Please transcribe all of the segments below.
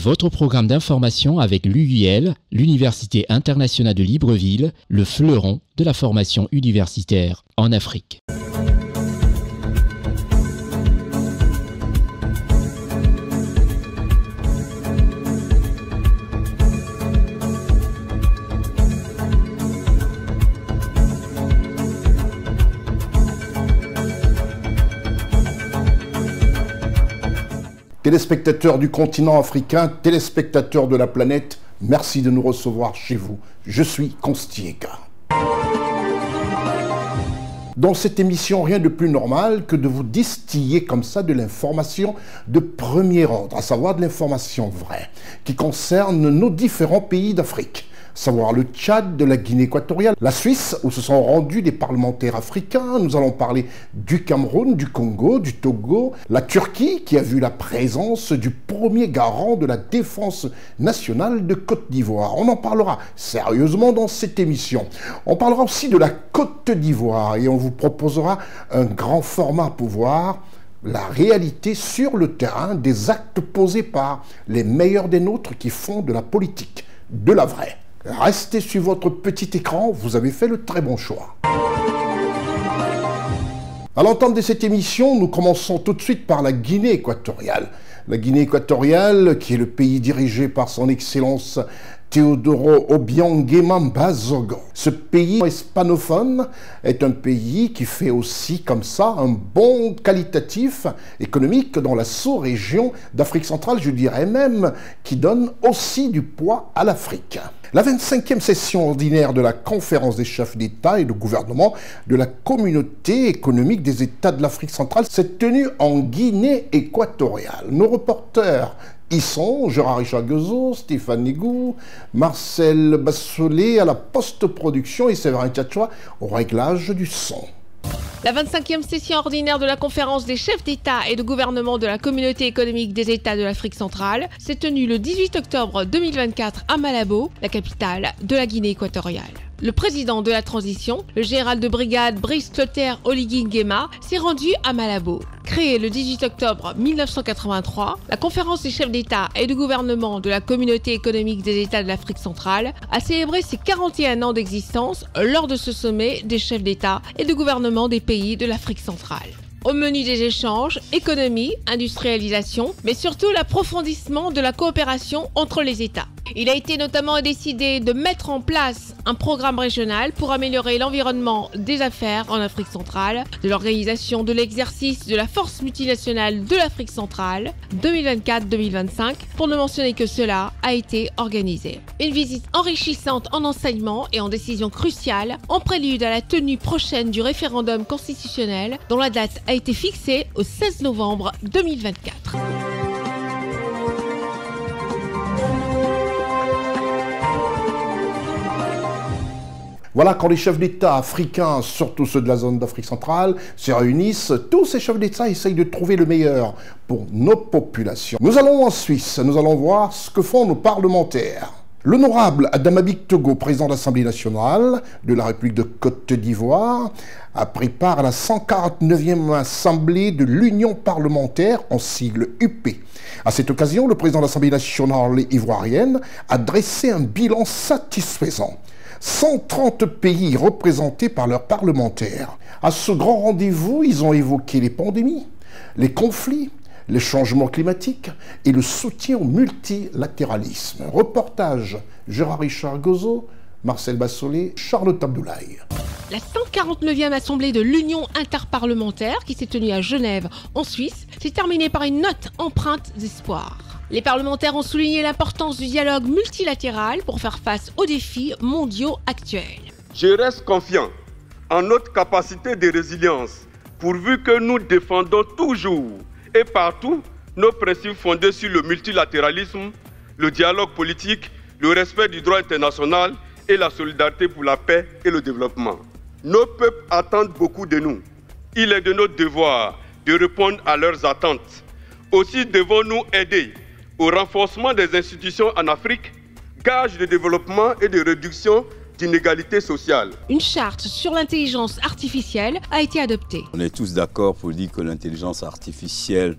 Votre programme d'information avec l'UIL, l'Université internationale de Libreville, le fleuron de la formation universitaire en Afrique. Téléspectateurs du continent africain, téléspectateurs de la planète, merci de nous recevoir chez vous. Je suis Constiega. Dans cette émission, rien de plus normal que de vous distiller comme ça de l'information de premier ordre, à savoir de l'information vraie, qui concerne nos différents pays d'Afrique. Savoir le Tchad, de la Guinée équatoriale, la Suisse, où se sont rendus des parlementaires africains. Nous allons parler du Cameroun, du Congo, du Togo, la Turquie, qui a vu la présence du premier garant de la défense nationale de Côte d'Ivoire. On en parlera sérieusement dans cette émission. On parlera aussi de la Côte d'Ivoire et on vous proposera un grand format pour voir la réalité sur le terrain des actes posés par les meilleurs des nôtres qui font de la politique, de la vraie. Restez sur votre petit écran, vous avez fait le très bon choix. À l'entame de cette émission, nous commençons tout de suite par la Guinée équatoriale. La Guinée équatoriale, qui est le pays dirigé par son Excellence Teodoro Obiang Nguema Bazogo. Ce pays hispanophone est un pays qui fait aussi comme ça un bond qualitatif économique dans la sous-région d'Afrique centrale, je dirais même, qui donne aussi du poids à l'Afrique. La 25e session ordinaire de la conférence des chefs d'État et de gouvernement de la communauté économique des États de l'Afrique centrale s'est tenue en Guinée équatoriale. Nos reporters y sont Gérard-Richard Guezo, Stéphane Négou, Marcel Bassolé à la post-production et Séverin Tchatchoua au réglage du son. La 25e session ordinaire de la conférence des chefs d'État et de gouvernement de la communauté économique des États de l'Afrique centrale s'est tenue le 18 octobre 2024 à Malabo, la capitale de la Guinée équatoriale. Le président de la transition, le général de brigade Brice Clotaire Oligui Nguema, s'est rendu à Malabo. Créée le 18 octobre 1983, la conférence des chefs d'État et de gouvernement de la communauté économique des États de l'Afrique centrale a célébré ses 41 ans d'existence lors de ce sommet des chefs d'État et de gouvernement des pays de l'Afrique centrale. Au menu des échanges, économie, industrialisation, mais surtout l'approfondissement de la coopération entre les États. Il a été notamment décidé de mettre en place un programme régional pour améliorer l'environnement des affaires en Afrique centrale, de l'organisation de l'exercice de la force multinationale de l'Afrique centrale 2024-2025, pour ne mentionner que cela a été organisé. Une visite enrichissante en enseignements et en décisions cruciales, en prélude à la tenue prochaine du référendum constitutionnel, dont la date a été fixée au 16 novembre 2024. Voilà, quand les chefs d'État africains, surtout ceux de la zone d'Afrique centrale, se réunissent, tous ces chefs d'État essayent de trouver le meilleur pour nos populations. Nous allons en Suisse, nous allons voir ce que font nos parlementaires. L'honorable Adamabik Togo, président de l'Assemblée nationale de la République de Côte d'Ivoire, a pris part à la 149e Assemblée de l'Union parlementaire, en sigle UP. À cette occasion, le président de l'Assemblée nationale ivoirienne a dressé un bilan satisfaisant. 130 pays représentés par leurs parlementaires. À ce grand rendez-vous, ils ont évoqué les pandémies, les conflits, les changements climatiques et le soutien au multilatéralisme. Reportage Gérard-Richard Guezo, Marcel Bassolé, Charlotte Abdoulaye. La 149e Assemblée de l'Union interparlementaire, qui s'est tenue à Genève, en Suisse, s'est terminée par une note empreinte d'espoir. Les parlementaires ont souligné l'importance du dialogue multilatéral pour faire face aux défis mondiaux actuels. Je reste confiant en notre capacité de résilience, pourvu que nous défendons toujours et partout nos principes fondés sur le multilatéralisme, le dialogue politique, le respect du droit international et la solidarité pour la paix et le développement. Nos peuples attendent beaucoup de nous. Il est de notre devoir de répondre à leurs attentes. Aussi devons-nous aider au renforcement des institutions en Afrique, gage de développement et de réduction d'inégalités sociales. Une charte sur l'intelligence artificielle a été adoptée. On est tous d'accord pour dire que l'intelligence artificielle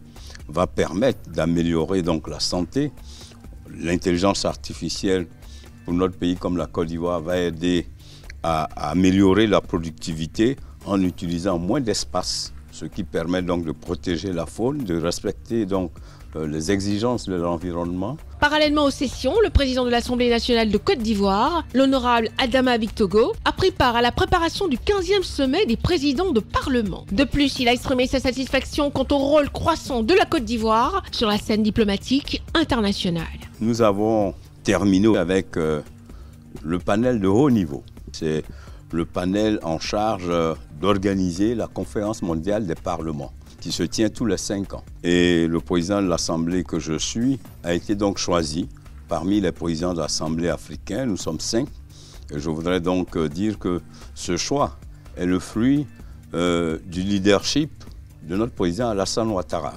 va permettre d'améliorer donc la santé, l'intelligence artificielle pour notre pays comme la Côte d'Ivoire va aider à améliorer la productivité en utilisant moins d'espace, ce qui permet donc de protéger la faune, de respecter donc les exigences de l'environnement. Parallèlement aux sessions, le président de l'Assemblée nationale de Côte d'Ivoire, l'honorable Adama Bictogo, a pris part à la préparation du 15e sommet des présidents de Parlement. De plus, il a exprimé sa satisfaction quant au rôle croissant de la Côte d'Ivoire sur la scène diplomatique internationale. Nous avons terminé avec le panel de haut niveau. C'est le panel en charge d'organiser la conférence mondiale des parlements, qui se tient tous les 5 ans. Et le président de l'Assemblée que je suis a été donc choisi parmi les présidents de l'Assemblée africaine. Nous sommes 5. Et je voudrais donc dire que ce choix est le fruit du leadership de notre président Alassane Ouattara.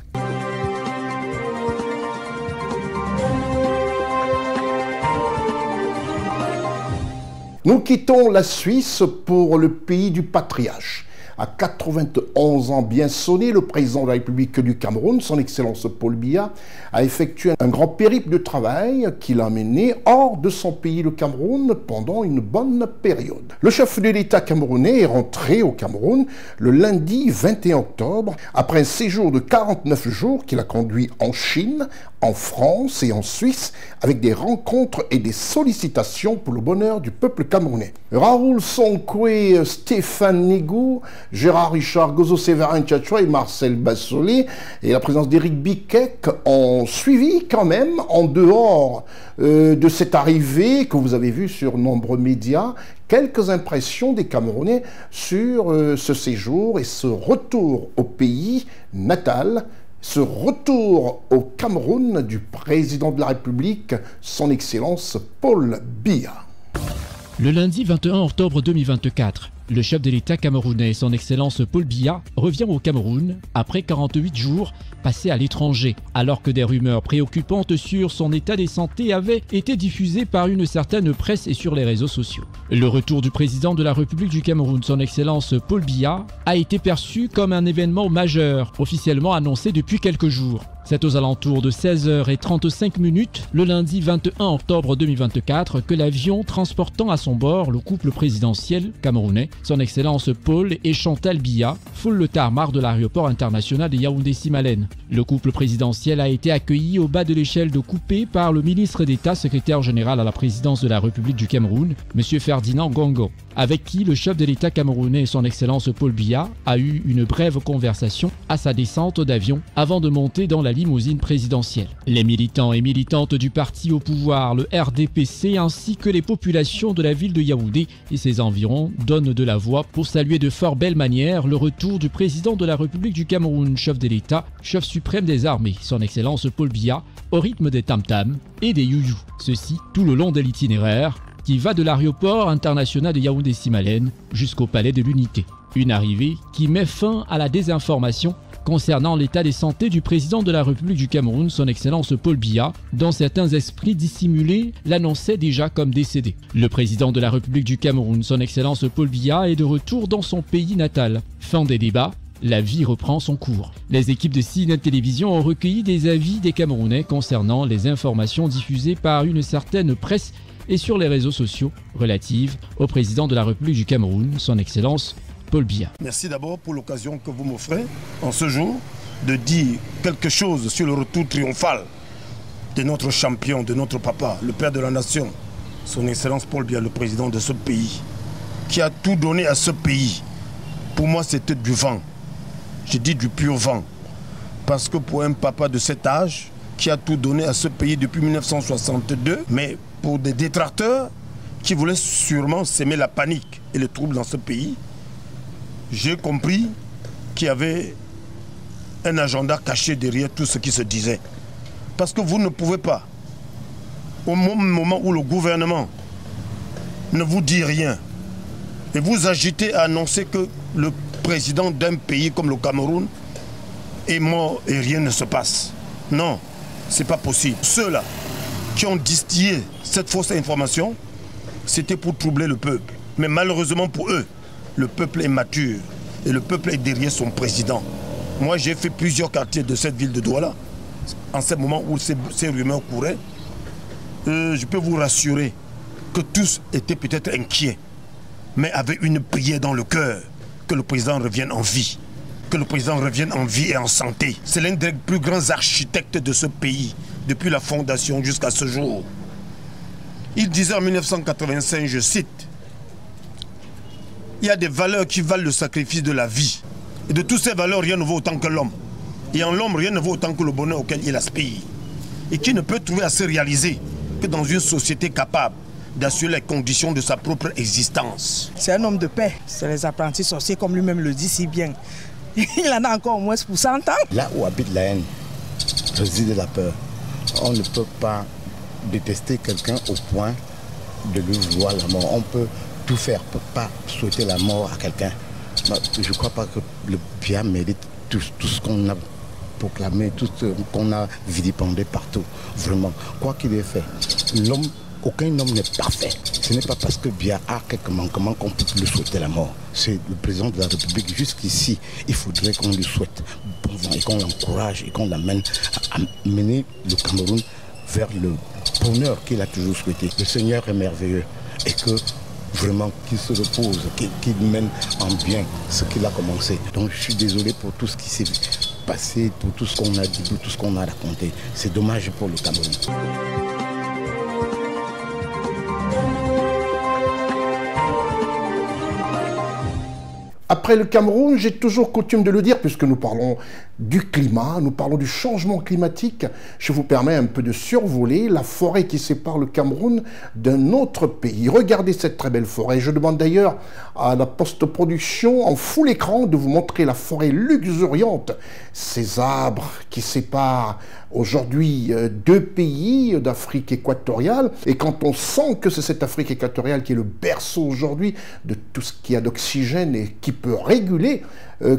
Nous quittons la Suisse pour le pays du patriarche. À 91 ans bien sonnés, le président de la République du Cameroun, son Excellence Paul Biya, a effectué un grand périple de travail qui l'a mené hors de son pays, le Cameroun, pendant une bonne période. Le chef de l'État camerounais est rentré au Cameroun le lundi 21 octobre, après un séjour de 49 jours qu'il a conduit en Chine, en France et en Suisse, avec des rencontres et des sollicitations pour le bonheur du peuple camerounais. Raoul Sonkwe, Stéphane Négou, Gérard Richard, Gozo Séverin Tchatchoua et Marcel Bassolé et la présence d'Éric Biquet ont suivi quand même, en dehors de cette arrivée que vous avez vue sur nombreux médias, quelques impressions des Camerounais sur ce séjour et ce retour au pays natal, ce retour au Cameroun du président de la République, son Excellence Paul Biya. Le lundi 21 octobre 2024, le chef de l'État camerounais, son Excellence Paul Biya, revient au Cameroun après 48 jours passés à l'étranger, alors que des rumeurs préoccupantes sur son état de santé avaient été diffusées par une certaine presse et sur les réseaux sociaux. Le retour du président de la République du Cameroun, son Excellence Paul Biya, a été perçu comme un événement majeur, officiellement annoncé depuis quelques jours. C'est aux alentours de 16h35 le lundi 21 octobre 2024 que l'avion transportant à son bord le couple présidentiel camerounais, son Excellence Paul et Chantal Biya, foule le tarmac de l'aéroport international de Yaoundé-Simalène. Le couple présidentiel a été accueilli au bas de l'échelle de coupé par le ministre d'État, secrétaire général à la présidence de la République du Cameroun, M. Ferdinand Gongo, avec qui le chef de l'État camerounais, son Excellence Paul Biya, a eu une brève conversation à sa descente d'avion avant de monter dans la limousine présidentielle. Les militants et militantes du parti au pouvoir, le RDPC, ainsi que les populations de la ville de Yaoundé et ses environs donnent de la voix pour saluer de fort belle manière le retour du président de la République du Cameroun, chef de l'État, chef suprême des armées, son Excellence Paul Biya, au rythme des tam-tams et des you-you. Ceci tout le long de l'itinéraire qui va de l'aéroport international de Yaoundé-Simalène jusqu'au palais de l'Unité. Une arrivée qui met fin à la désinformation concernant l'état de santé du président de la République du Cameroun, son Excellence Paul Biya, dont certains esprits dissimulés l'annonçaient déjà comme décédé. Le président de la République du Cameroun, son Excellence Paul Biya, est de retour dans son pays natal. Fin des débats, la vie reprend son cours. Les équipes de CNN Télévision ont recueilli des avis des Camerounais concernant les informations diffusées par une certaine presse et sur les réseaux sociaux relatives au président de la République du Cameroun, son Excellence Paul Biya. Merci d'abord pour l'occasion que vous m'offrez en ce jour de dire quelque chose sur le retour triomphal de notre champion, de notre papa, le père de la nation, son Excellence Paul Biya, le président de ce pays, qui a tout donné à ce pays. Pour moi, c'était du vent. Je dis du pur vent. Parce que pour un papa de cet âge, qui a tout donné à ce pays depuis 1962, mais pour des détracteurs qui voulaient sûrement s'aimer la panique et le trouble dans ce pays, j'ai compris qu'il y avait un agenda caché derrière tout ce qui se disait. Parce que vous ne pouvez pas, au moment où le gouvernement ne vous dit rien, et vous agitez à annoncer que le président d'un pays comme le Cameroun est mort et rien ne se passe. Non, c'est pas possible. Ceux-là qui ont distillé cette fausse information, c'était pour troubler le peuple. Mais malheureusement pour eux, le peuple est mature et le peuple est derrière son président. Moi, j'ai fait plusieurs quartiers de cette ville de Douala en ce moment où ces rumeurs couraient. je peux vous rassurer que tous étaient peut-être inquiets, mais avaient une prière dans le cœur, que le président revienne en vie. Que le président revienne en vie et en santé. C'est l'un des plus grands architectes de ce pays, depuis la fondation jusqu'à ce jour. Il disait en 1985, je cite, « Il y a des valeurs qui valent le sacrifice de la vie. Et de toutes ces valeurs, rien ne vaut autant que l'homme. Et en l'homme, rien ne vaut autant que le bonheur auquel il aspire. Et qui ne peut trouver à se réaliser que dans une société capable d'assurer les conditions de sa propre existence. » C'est un homme de paix. C'est les apprentis sorciers, comme lui-même le dit si bien. Il en a encore au moins pour 100 ans. Là où habite la haine, réside la peur. On ne peut pas détester quelqu'un au point de lui vouloir la mort. On peut tout faire pour ne pas souhaiter la mort à quelqu'un. Je ne crois pas que le bien mérite tout ce qu'on a proclamé, tout ce qu'on a vilipendé partout. Vraiment, quoi qu'il ait fait, aucun homme n'est parfait. Ce n'est pas parce que Biya a quelques manquements qu'on peut lui souhaiter la mort. C'est le président de la République. Jusqu'ici, il faudrait qu'on lui souhaite bon vent et qu'on l'encourage et qu'on l'amène à mener le Cameroun vers le bonheur qu'il a toujours souhaité. Le Seigneur est merveilleux et que vraiment qu'il se repose, qu'il mène en bien ce qu'il a commencé. Donc je suis désolé pour tout ce qui s'est passé, pour tout ce qu'on a dit, pour tout ce qu'on a raconté. C'est dommage pour le Cameroun. Après le Cameroun, j'ai toujours coutume de le dire, puisque nous parlons du climat, nous parlons du changement climatique, je vous permets un peu de survoler la forêt qui sépare le Cameroun d'un autre pays. Regardez cette très belle forêt. Je demande d'ailleurs à la post-production en full écran de vous montrer la forêt luxuriante, ces arbres qui séparent aujourd'hui deux pays d'Afrique équatoriale. Et quand on sent que c'est cette Afrique équatoriale qui est le berceau aujourd'hui de tout ce qu'il y a d'oxygène et qui peut réguler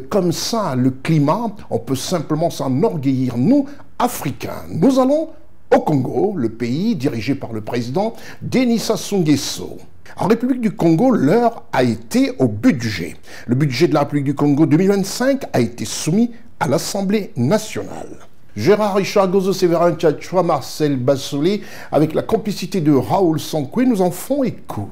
comme ça le climat, on peut simplement s'enorgueillir, nous, Africains. Nous allons au Congo, le pays dirigé par le président Denis Sassou Nguesso. En République du Congo, l'heure a été au budget. Le budget de la République du Congo 2025 a été soumis à l'Assemblée nationale. Gérard Richard Gozo, Séverin Tchatchoua, Marcel Bassolé, avec la complicité de Raoul Sankoué, nous en font écho.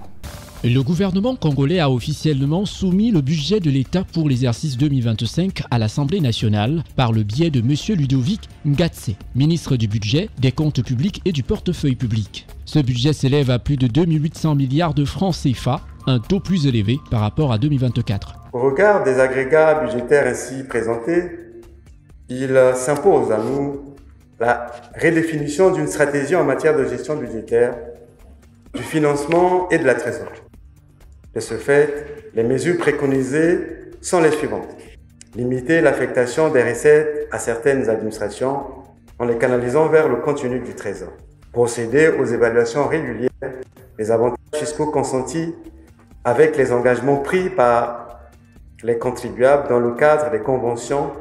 Le gouvernement congolais a officiellement soumis le budget de l'État pour l'exercice 2025 à l'Assemblée nationale par le biais de M. Ludovic Ngatse, ministre du Budget, des Comptes publics et du Portefeuille public. Ce budget s'élève à plus de 2800 milliards de francs CFA, un taux plus élevé par rapport à 2024. Au regard des agrégats budgétaires ainsi présentés, il s'impose à nous la redéfinition d'une stratégie en matière de gestion budgétaire, du financement et de la trésorerie. De ce fait, les mesures préconisées sont les suivantes. Limiter l'affectation des recettes à certaines administrations en les canalisant vers le compte unique du Trésor. Procéder aux évaluations régulières des avantages fiscaux consentis avec les engagements pris par les contribuables dans le cadre des conventions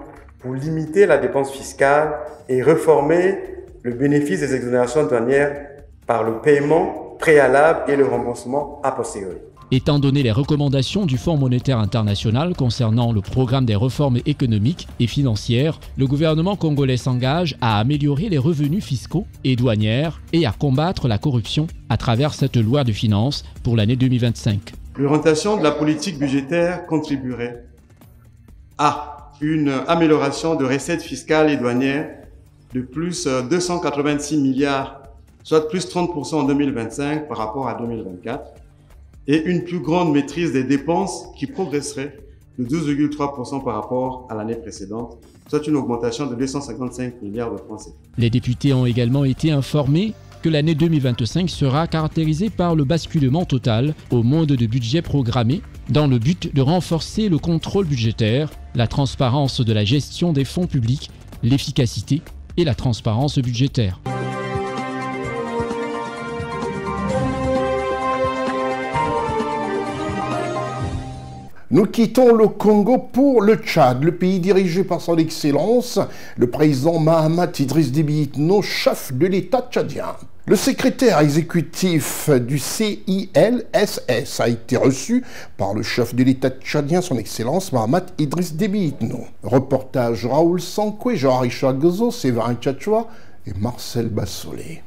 pour limiter la dépense fiscale et réformer le bénéfice des exonérations douanières par le paiement préalable et le remboursement a posteriori. Étant donné les recommandations du Fonds monétaire international concernant le programme des réformes économiques et financières, le gouvernement congolais s'engage à améliorer les revenus fiscaux et douanières et à combattre la corruption à travers cette loi de finances pour l'année 2025. L'orientation de la politique budgétaire contribuerait à une amélioration de recettes fiscales et douanières de plus 286 milliards, soit plus 30% en 2025 par rapport à 2024, et une plus grande maîtrise des dépenses qui progresserait de 12,3% par rapport à l'année précédente, soit une augmentation de 255 milliards de francs CFA. Les députés ont également été informés que l'année 2025 sera caractérisée par le basculement total au monde de budget programmé dans le but de renforcer le contrôle budgétaire, la transparence de la gestion des fonds publics, l'efficacité et la transparence budgétaire. Nous quittons le Congo pour le Tchad, le pays dirigé par son Excellence, le président Mahamat Idriss Déby Itno, chef de l'État tchadien. Le secrétaire exécutif du CILSS a été reçu par le chef de l'État tchadien, son Excellence Mahamat Idriss Déby Itno. Reportage Raoul Sankoué, Jean-Richard Gozo, Séverin Tchatchoua et Marcel Bassolé.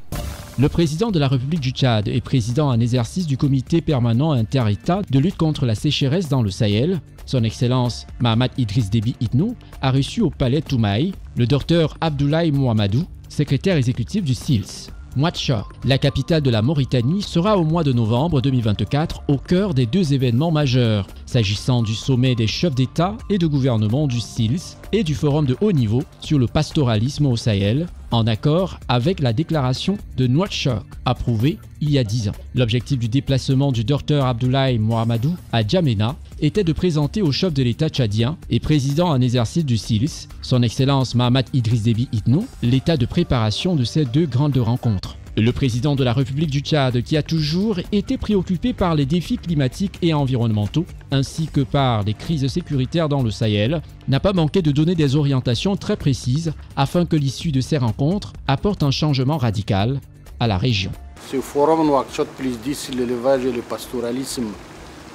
Le président de la République du Tchad et président en exercice du comité permanent inter-État de lutte contre la sécheresse dans le Sahel, son Excellence Mahamat Idriss Déby Itno, a reçu au palais Toumaï le docteur Abdoulaye Mohamedou, secrétaire exécutif du SILS. Nouakchott, la capitale de la Mauritanie, sera au mois de novembre 2024 au cœur des deux événements majeurs, s'agissant du sommet des chefs d'État et de gouvernement du SILS et du forum de haut niveau sur le pastoralisme au Sahel, en accord avec la déclaration de Nouakchott, approuvée il y a 10 ans. L'objectif du déplacement du docteur Abdoulaye Mohamedou à Djamena était de présenter au chef de l'État tchadien et président en exercice du SILS, son Excellence Mahamat Idriss Déby Itno, l'état de préparation de ces deux grandes rencontres. Le président de la République du Tchad, qui a toujours été préoccupé par les défis climatiques et environnementaux, ainsi que par les crises sécuritaires dans le Sahel, n'a pas manqué de donner des orientations très précises afin que l'issue de ces rencontres apporte un changement radical à la région. Ce forum Nouakchott plus 10 sur l'élevage et le pastoralisme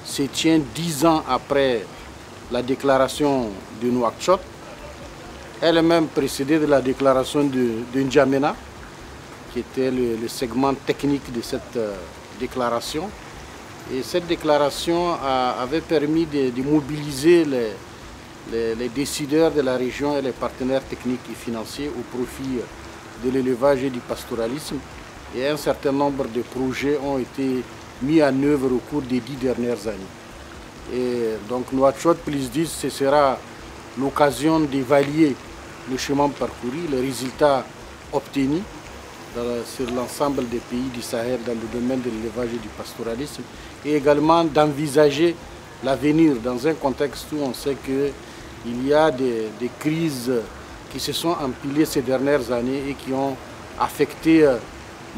se tient 10 ans après la déclaration de Nouakchott, elle-même précédée de la déclaration de N'Djamena, qui était le segment technique de cette déclaration. Et cette déclaration avait permis de mobiliser les décideurs de la région et les partenaires techniques et financiers au profit de l'élevage et du pastoralisme. Et un certain nombre de projets ont été mis en œuvre au cours des 10 dernières années. Et donc Nouakchott plus 10, ce sera l'occasion d'évaluer le chemin parcouru, les résultats obtenus sur l'ensemble des pays du Sahel dans le domaine de l'élevage et du pastoralisme, et également d'envisager l'avenir dans un contexte où on sait qu'il y a des crises qui se sont empilées ces dernières années et qui ont affecté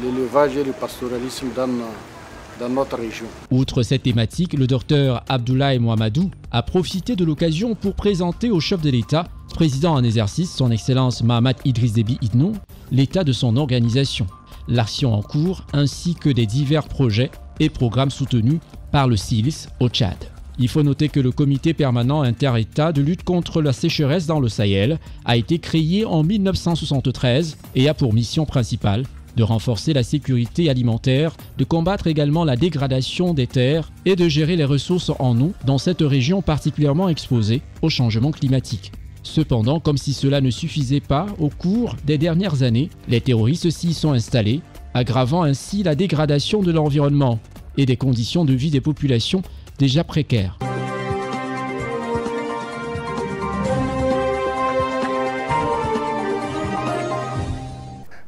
l'élevage et le pastoralisme dans notre région. Outre cette thématique, le docteur Abdoulaye Mohamedou a profité de l'occasion pour présenter au chef de l'État, président en exercice, son Excellence Mahamat Idriss Déby Itno, l'état de son organisation, l'action en cours ainsi que des divers projets et programmes soutenus par le SILS au Tchad. Il faut noter que le comité permanent inter-État de lutte contre la sécheresse dans le Sahel a été créé en 1973 et a pour mission principale de renforcer la sécurité alimentaire, de combattre également la dégradation des terres et de gérer les ressources en eau dans cette région particulièrement exposée au changement climatique. Cependant, comme si cela ne suffisait pas, au cours des dernières années, les terroristes s'y sont installés, aggravant ainsi la dégradation de l'environnement et des conditions de vie des populations déjà précaires.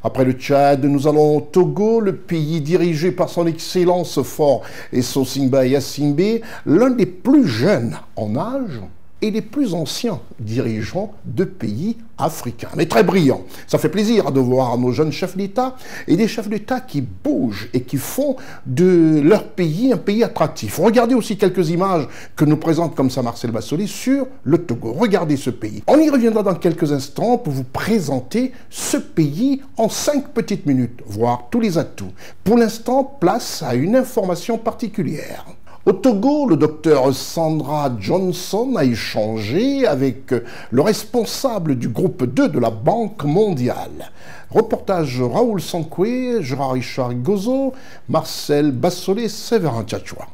Après le Tchad, nous allons au Togo, le pays dirigé par son Excellence Faure Essossimba Yassimbe, l'un des plus jeunes en âge et les plus anciens dirigeants de pays africains. Mais très brillant. Ça fait plaisir de voir nos jeunes chefs d'État et des chefs d'État qui bougent et qui font de leur pays un pays attractif. Regardez aussi quelques images que nous présente comme ça Marcel Bassolé sur le Togo. Regardez ce pays. On y reviendra dans quelques instants pour vous présenter ce pays en 5 petites minutes, voire tous les atouts. Pour l'instant, place à une information particulière. Au Togo, le docteur Sandra Johnson a échangé avec le responsable du groupe 2 de la Banque mondiale. Reportage Raoul Sankoué, Gérard Richard Gozo, Marcel Bassolé, Séverin Tchatchoua.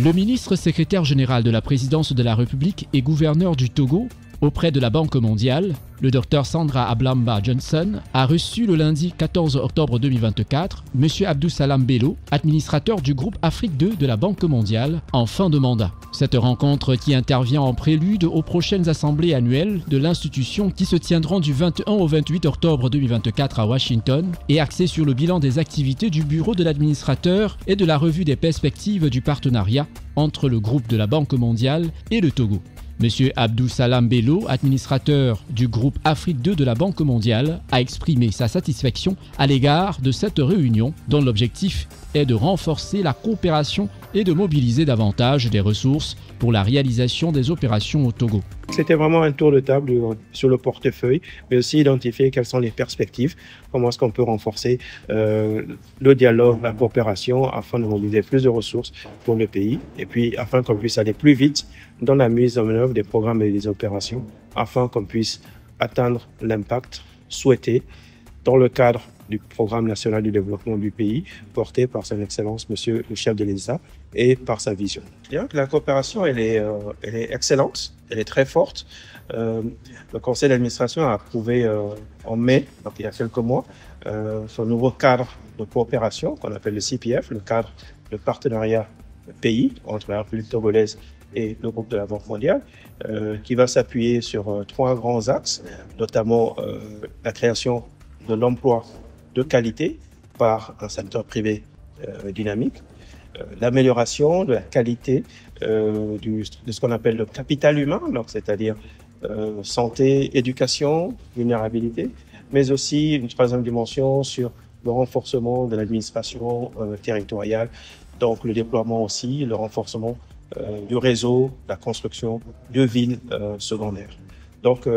Le ministre secrétaire général de la présidence de la République et gouverneur du Togo, auprès de la Banque mondiale, le Dr Sandra Ablamba Johnson a reçu le lundi 14 octobre 2024 M. Abdou Salam Bello, administrateur du groupe Afrique 2 de la Banque mondiale, en fin de mandat. Cette rencontre qui intervient en prélude aux prochaines assemblées annuelles de l'institution qui se tiendront du 21 au 28 octobre 2024 à Washington est axée sur le bilan des activités du bureau de l'administrateur et de la revue des perspectives du partenariat entre le groupe de la Banque mondiale et le Togo. M. Abdou Salam Bello, administrateur du groupe Afrique 2 de la Banque mondiale, a exprimé sa satisfaction à l'égard de cette réunion dont l'objectif est de renforcer la coopération et de mobiliser davantage des ressources pour la réalisation des opérations au Togo. C'était vraiment un tour de table sur le portefeuille, mais aussi identifier quelles sont les perspectives, comment est-ce qu'on peut renforcer le dialogue, la coopération, afin de mobiliser plus de ressources pour le pays, et puis afin qu'on puisse aller plus vite dans la mise en œuvre des programmes et des opérations, afin qu'on puisse atteindre l'impact souhaité dans le cadre du Programme national du développement du pays, porté par son Excellence, Monsieur le chef de l'État, et par sa vision. La coopération, elle est excellente, elle est très forte. Le conseil d'administration a approuvé en mai, donc il y a quelques mois, son nouveau cadre de coopération qu'on appelle le CPF, le cadre de partenariat pays entre la République togolaise et le groupe de la Banque mondiale, qui va s'appuyer sur 3 grands axes, notamment la création de l'emploi de qualité par un secteur privé dynamique, l'amélioration de la qualité de ce qu'on appelle le capital humain, c'est-à-dire santé, éducation, vulnérabilité, mais aussi une 3e dimension sur le renforcement de l'administration territoriale, donc le déploiement aussi, le renforcement du réseau, la construction de villes secondaires. Donc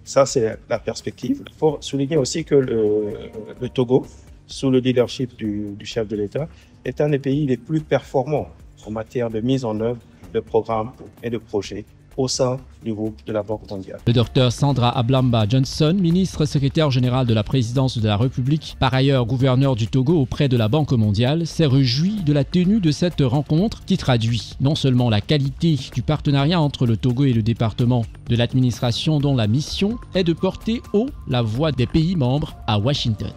ça, c'est la perspective. Il faut souligner aussi que le Togo, sous le leadership du chef de l'État, est un des pays les plus performants en matière de mise en œuvre de programmes et de projets au sein du groupe de la Banque mondiale. Le docteur Sandra Ablamba Johnson, ministre secrétaire général de la présidence de la République, par ailleurs gouverneur du Togo auprès de la Banque mondiale, s'est réjoui de la tenue de cette rencontre qui traduit non seulement la qualité du partenariat entre le Togo et le département de l'administration dont la mission est de porter haut la voix des pays membres à Washington.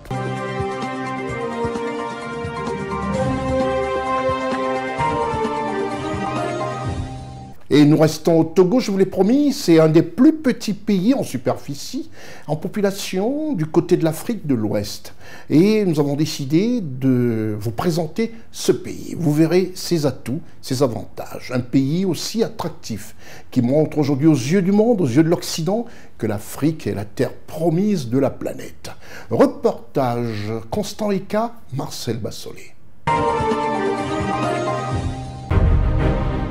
Et nous restons au Togo, je vous l'ai promis, c'est un des plus petits pays en superficie, en population, du côté de l'Afrique de l'Ouest. Et nous avons décidé de vous présenter ce pays. Vous verrez ses atouts, ses avantages. Un pays aussi attractif, qui montre aujourd'hui aux yeux du monde, aux yeux de l'Occident, que l'Afrique est la terre promise de la planète. Reportage Constant Eka, Marcel Bassolé.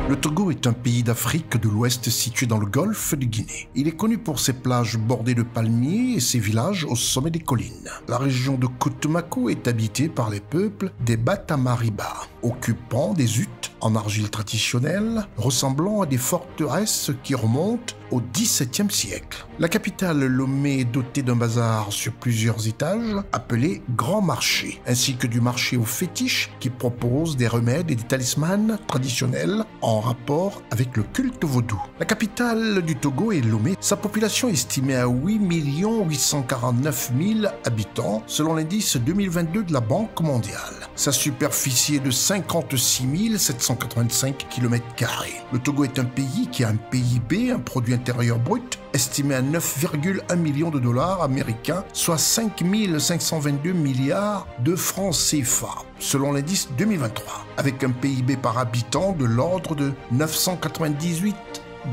Le Togo est un pays d'Afrique de l'Ouest situé dans le golfe de Guinée. Il est connu pour ses plages bordées de palmiers et ses villages au sommet des collines. La région de Cotomaco est habitée par les peuples des Batamariba, occupant des huttes en argile traditionnelle, ressemblant à des forteresses qui remontent au XVIIe siècle. La capitale Lomé est dotée d'un bazar sur plusieurs étages appelé Grand Marché, ainsi que du marché aux fétiches qui propose des remèdes et des talismans traditionnels en rapport avec le culte vaudou. La capitale du Togo est Lomé. Sa population est estimée à 8 849 000 habitants selon l'indice 2022 de la Banque mondiale. Sa superficie est de 56 785 km². Le Togo est un pays qui a un PIB, un produit intérieur brut, estimé à 9,1 millions de dollars américains, soit 5 522 milliards de francs CFA, selon l'indice 2023, avec un PIB par habitant de l'ordre de 998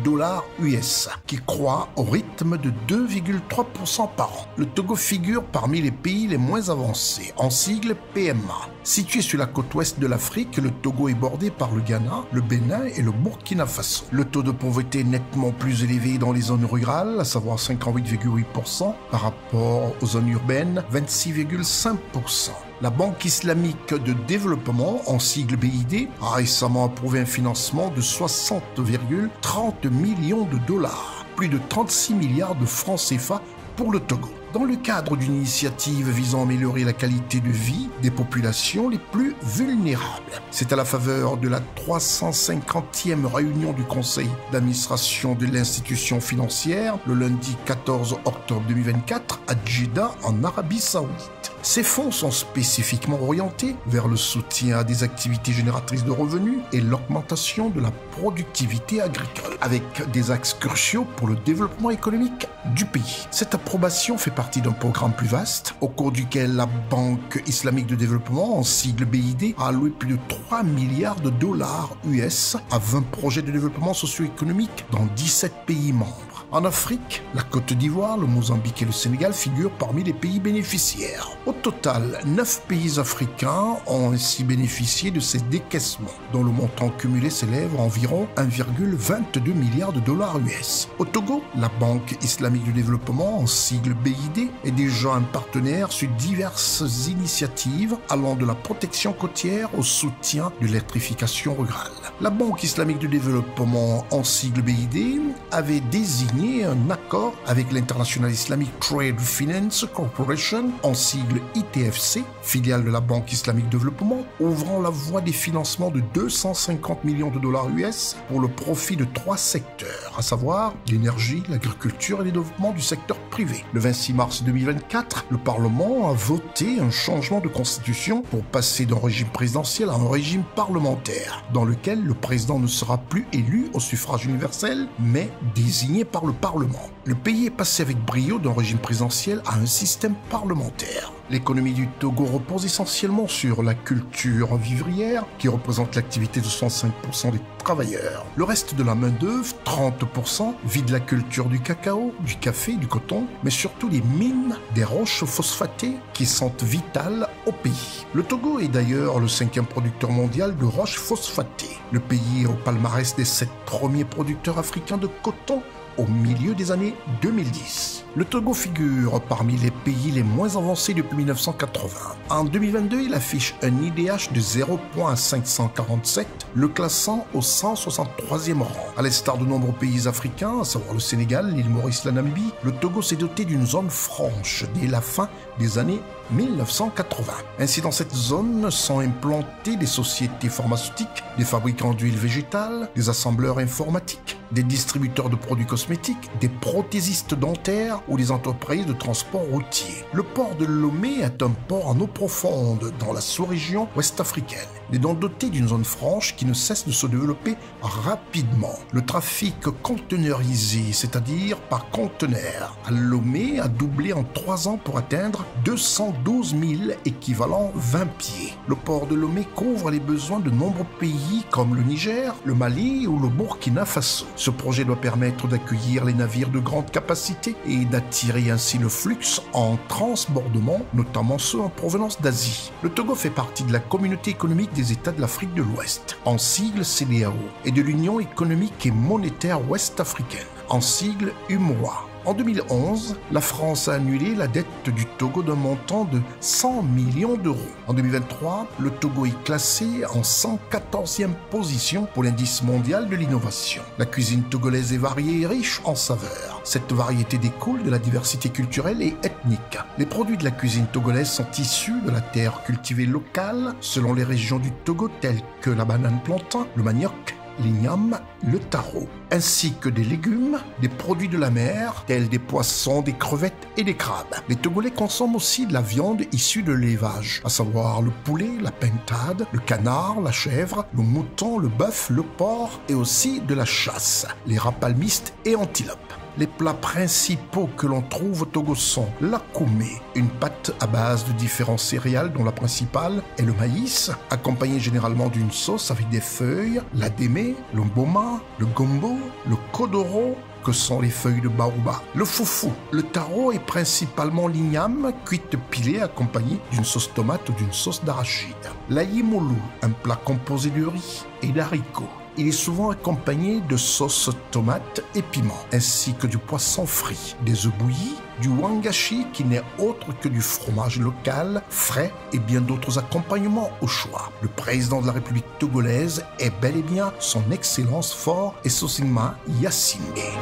$ US, qui croît au rythme de 2,3% par an. Le Togo figure parmi les pays les moins avancés, en sigle PMA. Situé sur la côte ouest de l'Afrique, le Togo est bordé par le Ghana, le Bénin et le Burkina Faso. Le taux de pauvreté est nettement plus élevé dans les zones rurales, à savoir 58,8% par rapport aux zones urbaines, 26,5%. La Banque islamique de développement, en sigle BID, a récemment approuvé un financement de 60,30 millions de dollars, plus de 36 milliards de francs CFA pour le Togo, dans le cadre d'une initiative visant à améliorer la qualité de vie des populations les plus vulnérables. C'est à la faveur de la 350e réunion du conseil d'administration de l'institution financière, le lundi 14 octobre 2024, à Jeddah, en Arabie Saoudite. Ces fonds sont spécifiquement orientés vers le soutien à des activités génératrices de revenus et l'augmentation de la productivité agricole, avec des axes cruciaux pour le développement économique du pays. Cette approbation fait partie d'un programme plus vaste, au cours duquel la Banque islamique de développement, en sigle BID, a alloué plus de 3 milliards de dollars US à 20 projets de développement socio-économique dans 17 pays membres. En Afrique, la Côte d'Ivoire, le Mozambique et le Sénégal figurent parmi les pays bénéficiaires. Au total, 9 pays africains ont ainsi bénéficié de ces décaissements, dont le montant cumulé s'élève à environ 1,22 milliard de dollars US. Au Togo, la Banque islamique de développement, en sigle BID, est déjà un partenaire sur diverses initiatives allant de la protection côtière au soutien de l'électrification rurale. La Banque islamique de développement, en sigle BID, avait désigné signé un accord avec l'International Islamic Trade Finance Corporation, en sigle ITFC, filiale de la Banque Islamique de Développement, ouvrant la voie des financements de 250 millions de dollars US pour le profit de 3 secteurs, à savoir l'énergie, l'agriculture et le développement du secteur privé. Le 26 mars 2024, le Parlement a voté un changement de constitution pour passer d'un régime présidentiel à un régime parlementaire, dans lequel le président ne sera plus élu au suffrage universel, mais désigné par le Parlement. Le pays est passé avec brio d'un régime présidentiel à un système parlementaire. L'économie du Togo repose essentiellement sur la culture vivrière, qui représente l'activité de 65% des travailleurs. Le reste de la main-d'œuvre, 30%, vit de la culture du cacao, du café, du coton, mais surtout des mines, des roches phosphatées qui sont vitales au pays. Le Togo est d'ailleurs le 5e producteur mondial de roches phosphatées. Le pays est au palmarès des 7 premiers producteurs africains de coton au milieu des années 2010. Le Togo figure parmi les pays les moins avancés depuis 1980. En 2022, il affiche un IDH de 0,547, le classant au 163e rang. À l'instar de nombreux pays africains, à savoir le Sénégal, l'île Maurice, la Namibie, le Togo s'est doté d'une zone franche dès la fin des années 1980. Ainsi, dans cette zone sont implantées des sociétés pharmaceutiques, des fabricants d'huile végétale, des assembleurs informatiques, des distributeurs de produits cosmétiques, des prothésistes dentaires ou des entreprises de transport routier. Le port de Lomé est un port en eau profonde dans la sous-région ouest-africaine. Il est donc doté d'une zone franche qui ne cesse de se développer rapidement. Le trafic conteneurisé, c'est-à-dire par conteneur, à Lomé a doublé en 3 ans pour atteindre 212 000 équivalents 20 pieds. Le port de Lomé couvre les besoins de nombreux pays comme le Niger, le Mali ou le Burkina Faso. Ce projet doit permettre d'accueillir les navires de grande capacité et d'attirer ainsi le flux en transbordement, notamment ceux en provenance d'Asie. Le Togo fait partie de la communauté économique des États de l'Afrique de l'Ouest, en sigle CEDEAO, et de l'Union économique et monétaire ouest-africaine, en sigle UMOA. En 2011, la France a annulé la dette du Togo d'un montant de 100 millions d'euros. En 2023, le Togo est classé en 114e position pour l'indice mondial de l'innovation. La cuisine togolaise est variée et riche en saveurs. Cette variété découle de la diversité culturelle et ethnique. Les produits de la cuisine togolaise sont issus de la terre cultivée locale selon les régions du Togo telles que la banane plantain, le manioc, l'igname, le taro, ainsi que des légumes, des produits de la mer, tels des poissons, des crevettes et des crabes. Les Togolais consomment aussi de la viande issue de l'élevage, à savoir le poulet, la pintade, le canard, la chèvre, le mouton, le bœuf, le porc et aussi de la chasse, les rats palmistes et antilopes. Les plats principaux que l'on trouve au Togo sont l'akoumé, une pâte à base de différents céréales dont la principale est le maïs, accompagnée généralement d'une sauce avec des feuilles, l'adémé, le mboma, le gombo, le kodoro, que sont les feuilles de baoba. Le foufou, le taro est principalement l'igname cuite pilée accompagnée d'une sauce tomate ou d'une sauce d'arachide. L'ayimoulou, un plat composé de riz et d'haricots. Il est souvent accompagné de sauce tomate et piment, ainsi que du poisson frit, des œufs bouillis, du wangashi qui n'est autre que du fromage local, frais et bien d'autres accompagnements au choix. Le président de la République togolaise est bel et bien son Excellence Faure Essosima Yassimé.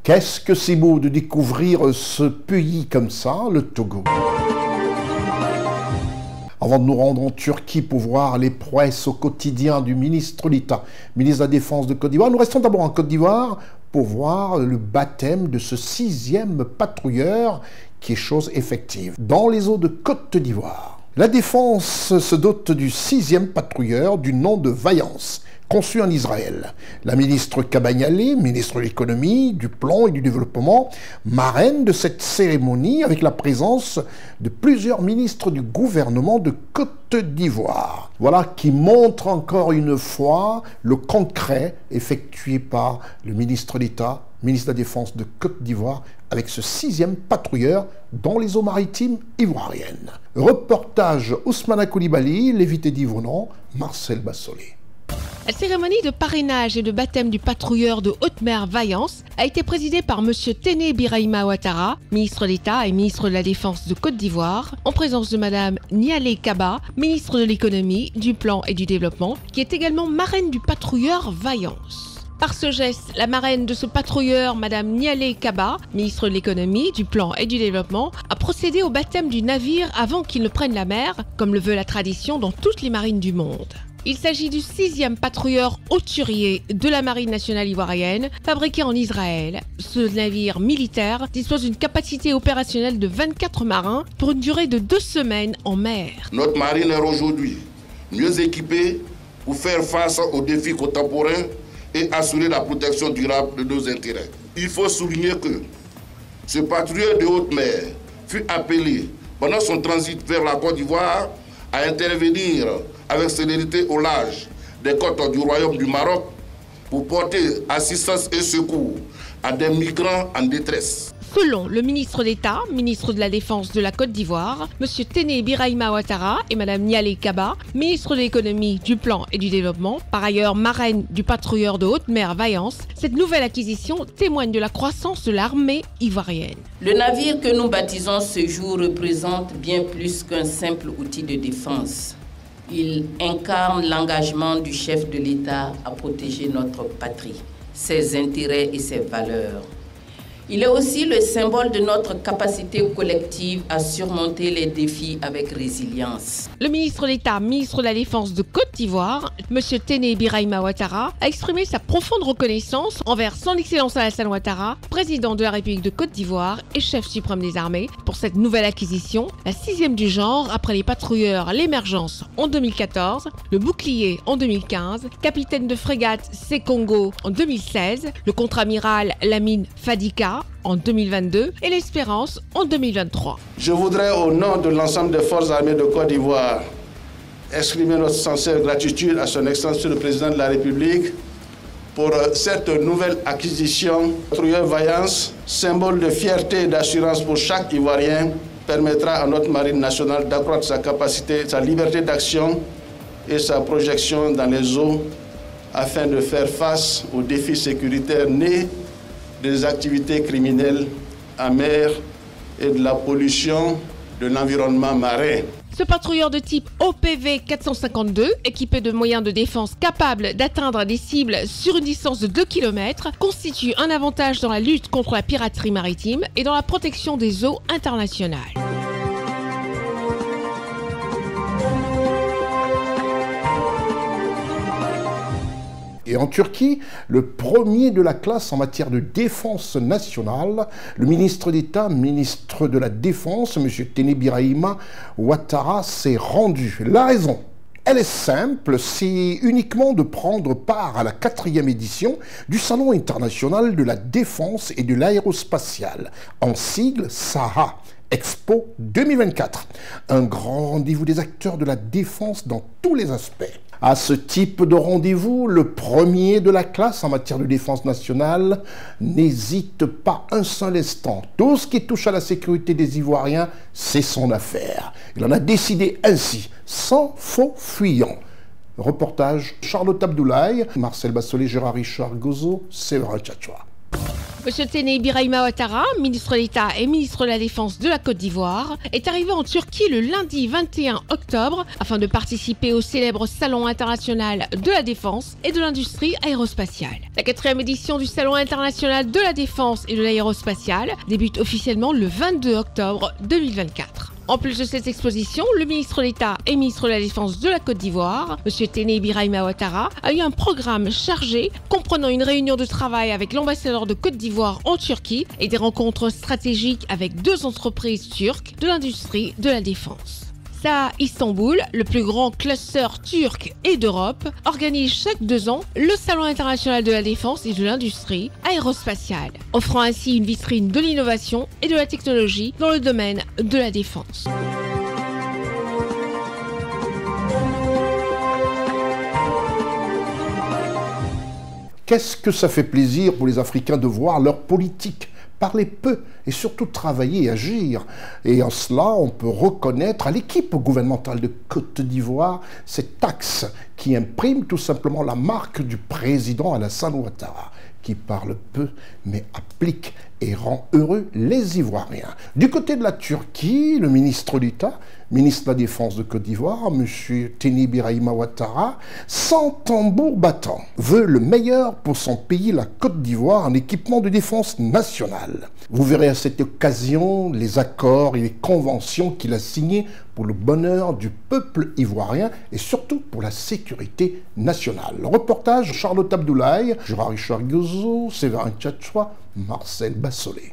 Qu'est-ce que c'est beau de découvrir ce pays comme ça, le Togo. Avant de nous rendre en Turquie pour voir les prouesses au quotidien du ministre d'État, ministre de la Défense de Côte d'Ivoire, nous restons d'abord en Côte d'Ivoire pour voir le baptême de ce 6e patrouilleur qui est chose effective dans les eaux de Côte d'Ivoire. La Défense se dote du 6e patrouilleur du nom de Vaillance, conçu en Israël. La ministre Kabagnale, ministre de l'économie, du plan et du développement, marraine de cette cérémonie avec la présence de plusieurs ministres du gouvernement de Côte d'Ivoire. Voilà qui montre encore une fois le concret effectué par le ministre d'État, ministre de la Défense de Côte d'Ivoire, avec ce 6e patrouilleur dans les eaux maritimes ivoiriennes. Reportage Ousmana Koulibaly, Lévité d'Yvonon, Marcel Bassolé. La cérémonie de parrainage et de baptême du patrouilleur de haute mer Vaillance a été présidée par M. Téné Birahima Ouattara, ministre d'État et ministre de la Défense de Côte d'Ivoire, en présence de Mme Nialé Kaba, ministre de l'Économie, du Plan et du Développement, qui est également marraine du patrouilleur Vaillance. Par ce geste, la marraine de ce patrouilleur, Mme Nialé Kaba, ministre de l'Économie, du Plan et du Développement, a procédé au baptême du navire avant qu'il ne prenne la mer, comme le veut la tradition dans toutes les marines du monde. Il s'agit du 6e patrouilleur hauturier de la Marine nationale ivoirienne, fabriqué en Israël. Ce navire militaire dispose d'une capacité opérationnelle de 24 marins pour une durée de 2 semaines en mer. Notre marine est aujourd'hui mieux équipée pour faire face aux défis contemporains et assurer la protection durable de nos intérêts. Il faut souligner que ce patrouilleur de haute mer fut appelé pendant son transit vers la Côte d'Ivoire à intervenir avec célérité au large des côtes du Royaume du Maroc pour porter assistance et secours à des migrants en détresse. Selon le ministre d'État, ministre de la Défense de la Côte d'Ivoire, M. Téné Birahima Ouattara et Mme Nialé Kaba, ministre de l'Économie, du Plan et du Développement, par ailleurs marraine du patrouilleur de haute mer Vaillance, cette nouvelle acquisition témoigne de la croissance de l'armée ivoirienne. Le navire que nous baptisons ce jour représente bien plus qu'un simple outil de défense. Il incarne l'engagement du chef de l'État à protéger notre patrie, ses intérêts et ses valeurs. Il est aussi le symbole de notre capacité collective à surmonter les défis avec résilience. Le ministre d'État, ministre de la Défense de Côte d'Ivoire, M. Téné Birahima Ouattara, a exprimé sa profonde reconnaissance envers son Excellence Alassane Ouattara, président de la République de Côte d'Ivoire et chef suprême des armées, pour cette nouvelle acquisition, la 6e du genre après les patrouilleurs L'Émergence en 2014, le Bouclier en 2015, capitaine de frégate Sekongo en 2016, le contre-amiral Lamine Fadika en 2022 et l'Espérance en 2023. Je voudrais, au nom de l'ensemble des forces armées de Côte d'Ivoire, exprimer notre sincère gratitude à son Excellence le Président de la République pour cette nouvelle acquisition. Patrouilleur Vaillance, symbole de fierté et d'assurance pour chaque Ivoirien, permettra à notre marine nationale d'accroître sa capacité, sa liberté d'action et sa projection dans les eaux afin de faire face aux défis sécuritaires nés des activités criminelles en mer et de la pollution de l'environnement marin. Ce patrouilleur de type OPV 452, équipé de moyens de défense capables d'atteindre des cibles sur une distance de 2 km, constitue un avantage dans la lutte contre la piraterie maritime et dans la protection des eaux internationales. Et en Turquie, le premier de la classe en matière de défense nationale, le ministre d'État, ministre de la Défense, M. Téné Birahima Ouattara, s'est rendu. La raison, elle est simple, c'est uniquement de prendre part à la 4e édition du Salon international de la défense et de l'aérospatiale, en sigle SAHA. Expo 2024, un grand rendez-vous des acteurs de la défense dans tous les aspects. À ce type de rendez-vous, le premier de la classe en matière de défense nationale n'hésite pas un seul instant. Tout ce qui touche à la sécurité des Ivoiriens, c'est son affaire. Il en a décidé ainsi, sans faux fuyant. Reportage Charlotte Abdoulaye, Marcel Bassolé, Gérard Richard Gozo, Séverin Tchatchoua. M. Téné Birahima Ouattara, ministre d'État et ministre de la Défense de la Côte d'Ivoire, est arrivé en Turquie le lundi 21 octobre afin de participer au célèbre Salon international de la défense et de l'industrie aérospatiale. La 4e édition du Salon international de la défense et de l'aérospatiale débute officiellement le 22 octobre 2024. En plus de cette exposition, le ministre d'État et ministre de la Défense de la Côte d'Ivoire, M. Téné Birahima Ouattara, a eu un programme chargé comprenant une réunion de travail avec l'ambassadeur de Côte d'Ivoire en Turquie et des rencontres stratégiques avec 2 entreprises turques de l'industrie de la défense. SAHA Istanbul, le plus grand cluster turc et d'Europe, organise chaque 2 ans le Salon international de la défense et de l'industrie aérospatiale, offrant ainsi une vitrine de l'innovation et de la technologie dans le domaine de la défense. Qu'est-ce que ça fait plaisir pour les Africains de voir leur politique parler peu et surtout travailler et agir. Et en cela, on peut reconnaître à l'équipe gouvernementale de Côte d'Ivoire cet axe qui imprime tout simplement la marque du président Alassane Ouattara, qui parle peu mais applique et rend heureux les Ivoiriens. Du côté de la Turquie, le ministre d'État, ministre de la Défense de Côte d'Ivoire, M. Teni Birahima Ouattara, sans tambour battant, veut le meilleur pour son pays, la Côte d'Ivoire, en équipement de défense nationale. Vous verrez à cette occasion les accords et les conventions qu'il a signés pour le bonheur du peuple ivoirien et surtout pour la sécurité nationale. Le reportage, Charlotte Abdoulaye, Gérard Gozo, Séverin Tchatchoua, Marcel Bassolé.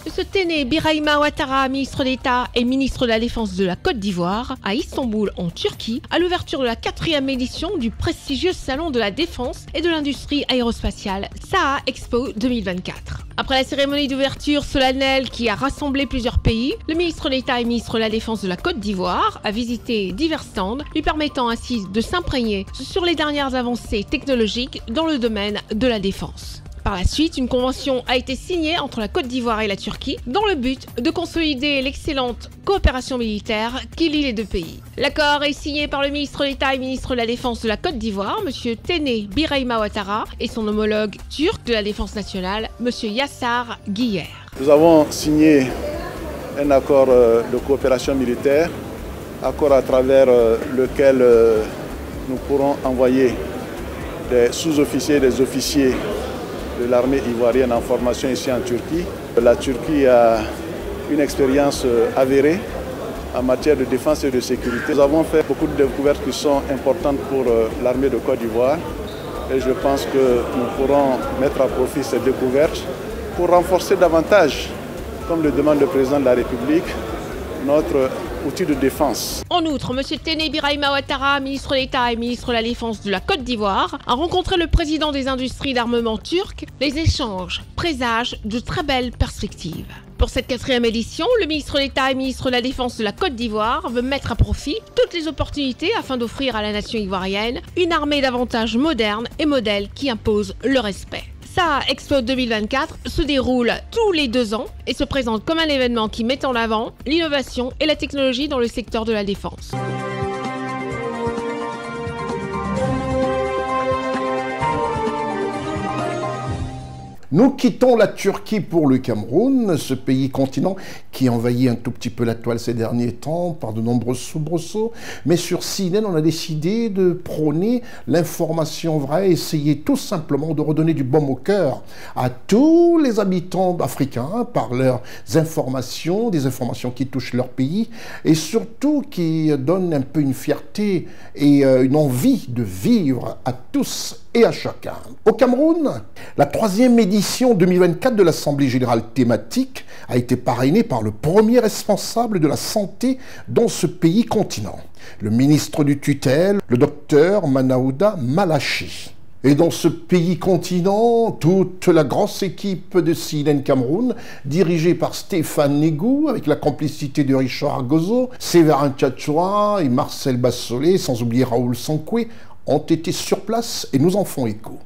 M. Teni Birahima Ouattara, ministre d'État et ministre de la Défense de la Côte d'Ivoire, à Istanbul, en Turquie, à l'ouverture de la 4e édition du prestigieux Salon de la Défense et de l'Industrie Aérospatiale SAA Expo 2024. Après la cérémonie d'ouverture solennelle qui a rassemblé plusieurs pays, le ministre d'État et ministre de la Défense de la Côte d'Ivoire a visité divers stands, lui permettant ainsi de s'imprégner sur les dernières avancées technologiques dans le domaine de la défense. Par la suite, une convention a été signée entre la Côte d'Ivoire et la Turquie dans le but de consolider l'excellente coopération militaire qui lie les deux pays. L'accord est signé par le ministre d'État et ministre de la Défense de la Côte d'Ivoire, M. Teni Birahima Ouattara, et son homologue turc de la Défense nationale, M. Yassar Guiyer. Nous avons signé un accord de coopération militaire, accord à travers lequel nous pourrons envoyer des sous-officiers et des officiers de l'armée ivoirienne en formation ici en Turquie. La Turquie a une expérience avérée en matière de défense et de sécurité. Nous avons fait beaucoup de découvertes qui sont importantes pour l'armée de Côte d'Ivoire et je pense que nous pourrons mettre à profit ces découvertes pour renforcer davantage, comme le demande le président de la République, notre outil de défense. En outre, M. Teni Birahima Ouattara, ministre d'État et ministre de la Défense de la Côte d'Ivoire, a rencontré le président des industries d'armement turques. Les échanges présagent de très belles perspectives. Pour cette 4e édition, le ministre d'État et ministre de la Défense de la Côte d'Ivoire veut mettre à profit toutes les opportunités afin d'offrir à la nation ivoirienne une armée davantage moderne et modèle qui impose le respect. SAA Expo 2024 se déroule tous les 2 ans et se présente comme un événement qui met en avant l'innovation et la technologie dans le secteur de la défense. Nous quittons la Turquie pour le Cameroun, ce pays continent qui envahit un tout petit peu la toile ces derniers temps par de nombreux soubresauts. Mais sur CNN, on a décidé de prôner l'information vraie, essayer tout simplement de redonner du baume au cœur à tous les habitants africains par leurs informations, des informations qui touchent leur pays et surtout qui donnent un peu une fierté et une envie de vivre à tous et à chacun. Au Cameroun, la 3e édition 2024 de l'Assemblée générale thématique a été parrainée par le premier responsable de la santé dans ce pays continent, le ministre du tutelle, le docteur Manaouda Malachi. Et dans ce pays continent, toute la grosse équipe de CNN Cameroun, dirigée par Stéphane Négou, avec la complicité de Richard Gozo, Séverin Tchatchoua et Marcel Bassolé, sans oublier Raoul Sankoué, ont été sur place et nous en font écho.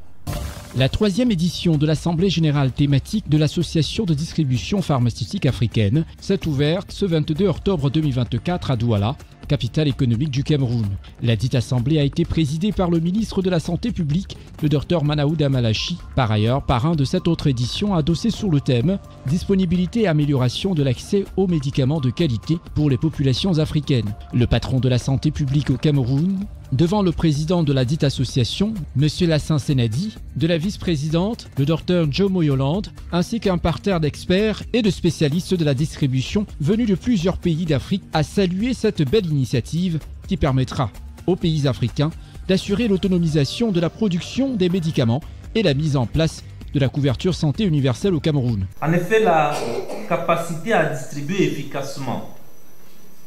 La 3e édition de l'Assemblée générale thématique de l'Association de distribution pharmaceutique africaine s'est ouverte ce 22 octobre 2024 à Douala, capitale économique du Cameroun. La dite assemblée a été présidée par le ministre de la Santé publique, le Dr Manaouda Malachi, par ailleurs parrain de cette autre édition adossée sur le thème « Disponibilité et amélioration de l'accès aux médicaments de qualité pour les populations africaines ». Le patron de la santé publique au Cameroun, devant le président de la dite association, M. Lassin Senadi, de la vice-présidente, le Dr Jomo Yolande, ainsi qu'un parterre d'experts et de spécialistes de la distribution venus de plusieurs pays d'Afrique, a salué cette belle initiative qui permettra aux pays africains d'assurer l'autonomisation de la production des médicaments et la mise en place de la couverture santé universelle au Cameroun. En effet, la capacité à distribuer efficacement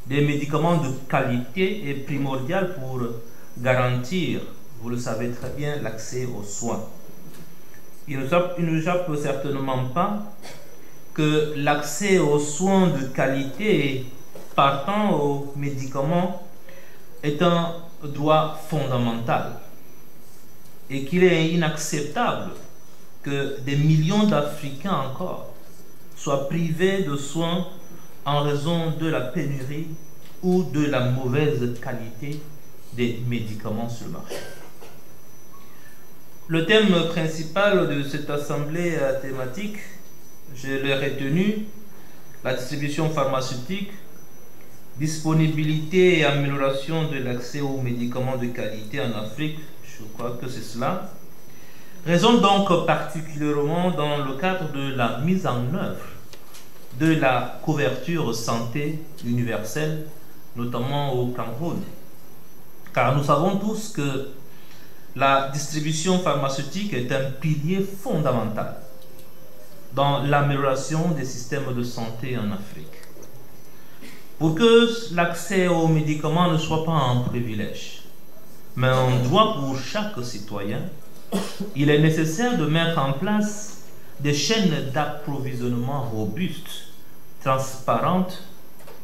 des médicaments de qualité est primordiale pour garantir, vous le savez très bien, l'accès aux soins. Il ne échappe certainement pas que l'accès aux soins de qualité partant aux médicaments est un droit fondamental et qu'il est inacceptable que des millions d'Africains encore soient privés de soins en raison de la pénurie ou de la mauvaise qualité des médicaments sur le marché. Le thème principal de cette assemblée thématique, je l'ai retenu, la distribution pharmaceutique, disponibilité et amélioration de l'accès aux médicaments de qualité en Afrique, je crois que c'est cela, résonne donc particulièrement dans le cadre de la mise en œuvre de la couverture santé universelle, notamment au Cameroun. Car nous savons tous que la distribution pharmaceutique est un pilier fondamental dans l'amélioration des systèmes de santé en Afrique. Pour que l'accès aux médicaments ne soit pas un privilège, mais un droit pour chaque citoyen, il est nécessaire de mettre en place des chaînes d'approvisionnement robustes, transparentes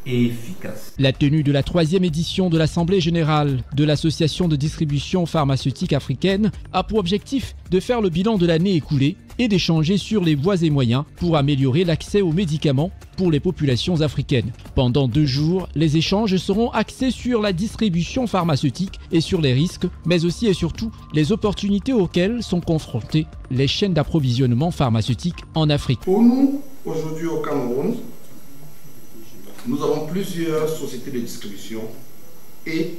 et efficaces. La tenue de la 3e édition de l'Assemblée générale de l'Association de distribution pharmaceutique africaine a pour objectif de faire le bilan de l'année écoulée et d'échanger sur les voies et moyens pour améliorer l'accès aux médicaments pour les populations africaines. Pendant 2 jours, les échanges seront axés sur la distribution pharmaceutique et sur les risques, mais aussi et surtout les opportunités auxquelles sont confrontées les chaînes d'approvisionnement pharmaceutique en Afrique. Pour nous, aujourd'hui au Cameroun, nous avons plusieurs sociétés de distribution et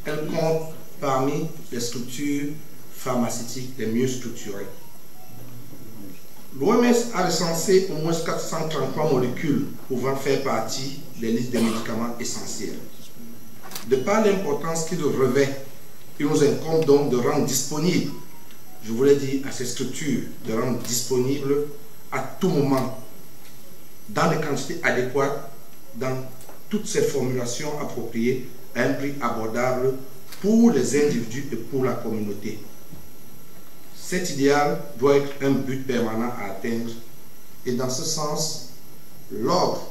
elles comptent parmi les structures pharmaceutiques les mieux structurées. L'OMS a recensé au moins 433 molécules pouvant faire partie des listes des médicaments essentiels. De par l'importance qu'il revêt, il nous incombe donc de rendre disponible, je voulais dire à ces structures, de rendre disponible à tout moment, dans des quantités adéquates, dans toutes ces formulations appropriées à un prix abordable pour les individus et pour la communauté. Cet idéal doit être un but permanent à atteindre et dans ce sens, l'ordre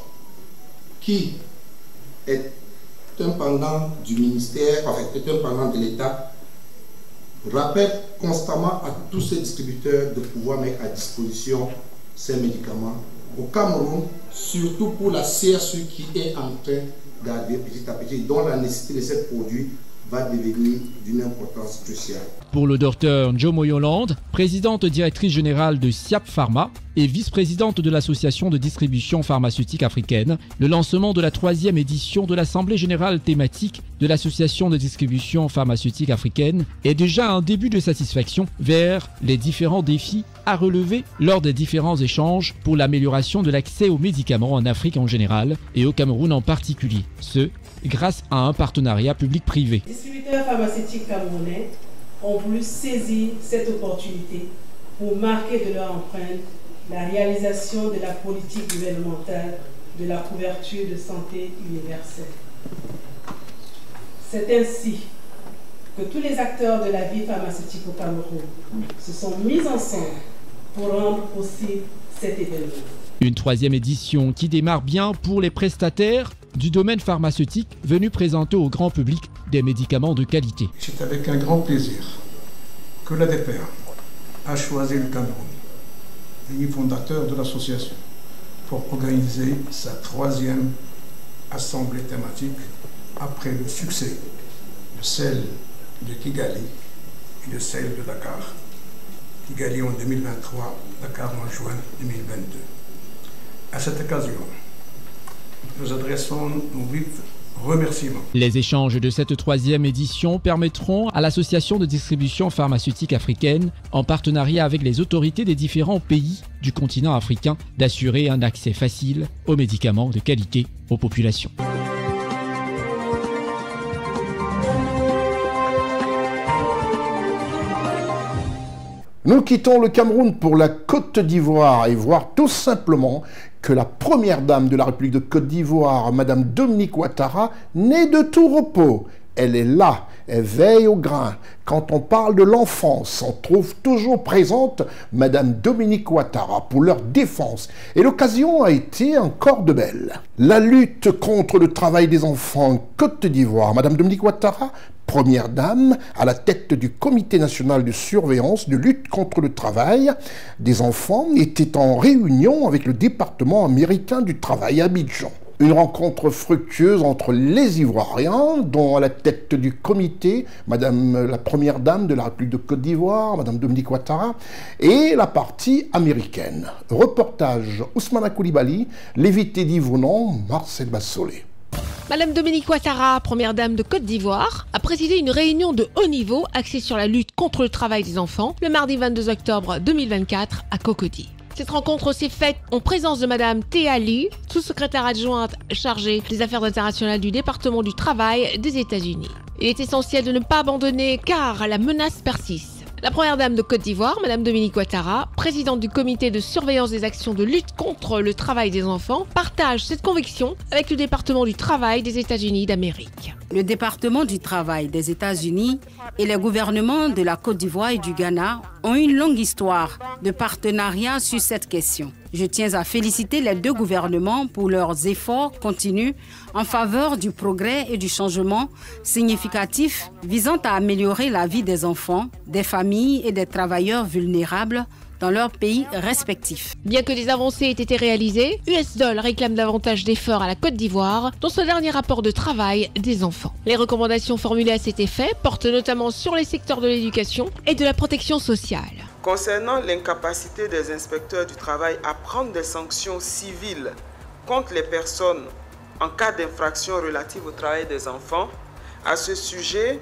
qui est un pendant du ministère, enfin est un pendant de l'État, rappelle constamment à tous ces distributeurs de pouvoir mettre à disposition ces médicaments au Cameroun, surtout pour la CSU qui est en train d'arriver petit à petit, dont la nécessité de ces produits va devenir d'une importance cruciale. Pour le docteur Njomo Yolande, présidente directrice générale de SIAP Pharma et vice-présidente de l'Association de distribution pharmaceutique africaine, le lancement de la 3e édition de l'Assemblée générale thématique de l'Association de distribution pharmaceutique africaine est déjà un début de satisfaction vers les différents défis à relever lors des différents échanges pour l'amélioration de l'accès aux médicaments en Afrique en général et au Cameroun en particulier. Ce, grâce à un partenariat public-privé. Les distributeurs pharmaceutiques camerounais ont voulu saisir cette opportunité pour marquer de leur empreinte la réalisation de la politique gouvernementale de la couverture de santé universelle. C'est ainsi que tous les acteurs de la vie pharmaceutique au Cameroun se sont mis ensemble pour rendre possible cet événement. Une 3e édition qui démarre bien pour les prestataires du domaine pharmaceutique venus présenter au grand public des médicaments de qualité. C'est avec un grand plaisir que l'ADPR a choisi le Cameroun, pays fondateur de l'association, pour organiser sa 3e assemblée thématique après le succès de celle de Kigali et de celle de Dakar. Kigali en 2023, Dakar en juin 2022. À cette occasion, nous adressons nos vifs remerciements. Les échanges de cette 3e édition permettront à l'Association de distribution pharmaceutique africaine, en partenariat avec les autorités des différents pays du continent africain, d'assurer un accès facile aux médicaments de qualité aux populations. Nous quittons le Cameroun pour la Côte d'Ivoire et voir tout simplement que la première dame de la République de Côte d'Ivoire, Madame Dominique Ouattara, n'est de tout repos. Elle est là, et veille au grain. Quand on parle de l'enfance, on trouve toujours présente Madame Dominique Ouattara pour leur défense. Et l'occasion a été encore de belle. La lutte contre le travail des enfants en Côte d'Ivoire. Madame Dominique Ouattara, première dame, à la tête du Comité national de surveillance de lutte contre le travail des enfants, était en réunion avec le département américain du travail à Abidjan. Une rencontre fructueuse entre les Ivoiriens, dont à la tête du comité, Madame la Première Dame de la République de Côte d'Ivoire, Madame Dominique Ouattara, et la partie américaine. Reportage Ousmane Koulibaly, Lévi Divounon, Marcel Bassolé. Madame Dominique Ouattara, première dame de Côte d'Ivoire, a présidé une réunion de haut niveau axée sur la lutte contre le travail des enfants le mardi 22 octobre 2024 à Cocody. Cette rencontre s'est faite en présence de Madame Thea Lee, sous-secrétaire adjointe chargée des affaires internationales du département du travail des États-Unis. Il est essentiel de ne pas abandonner car la menace persiste. La première dame de Côte d'Ivoire, Madame Dominique Ouattara, présidente du comité de surveillance des actions de lutte contre le travail des enfants, partage cette conviction avec le département du travail des États-Unis d'Amérique. Le département du travail des États-Unis et les gouvernements de la Côte d'Ivoire et du Ghana ont une longue histoire de partenariat sur cette question. Je tiens à féliciter les deux gouvernements pour leurs efforts continus en faveur du progrès et du changement significatif visant à améliorer la vie des enfants, des familles et des travailleurs vulnérables dans leurs pays respectifs. Bien que des avancées aient été réalisées, USDOL réclame davantage d'efforts à la Côte d'Ivoire dans ce dernier rapport de travail des enfants. Les recommandations formulées à cet effet portent notamment sur les secteurs de l'éducation et de la protection sociale. Concernant l'incapacité des inspecteurs du travail à prendre des sanctions civiles contre les personnes en cas d'infraction relative au travail des enfants, à ce sujet,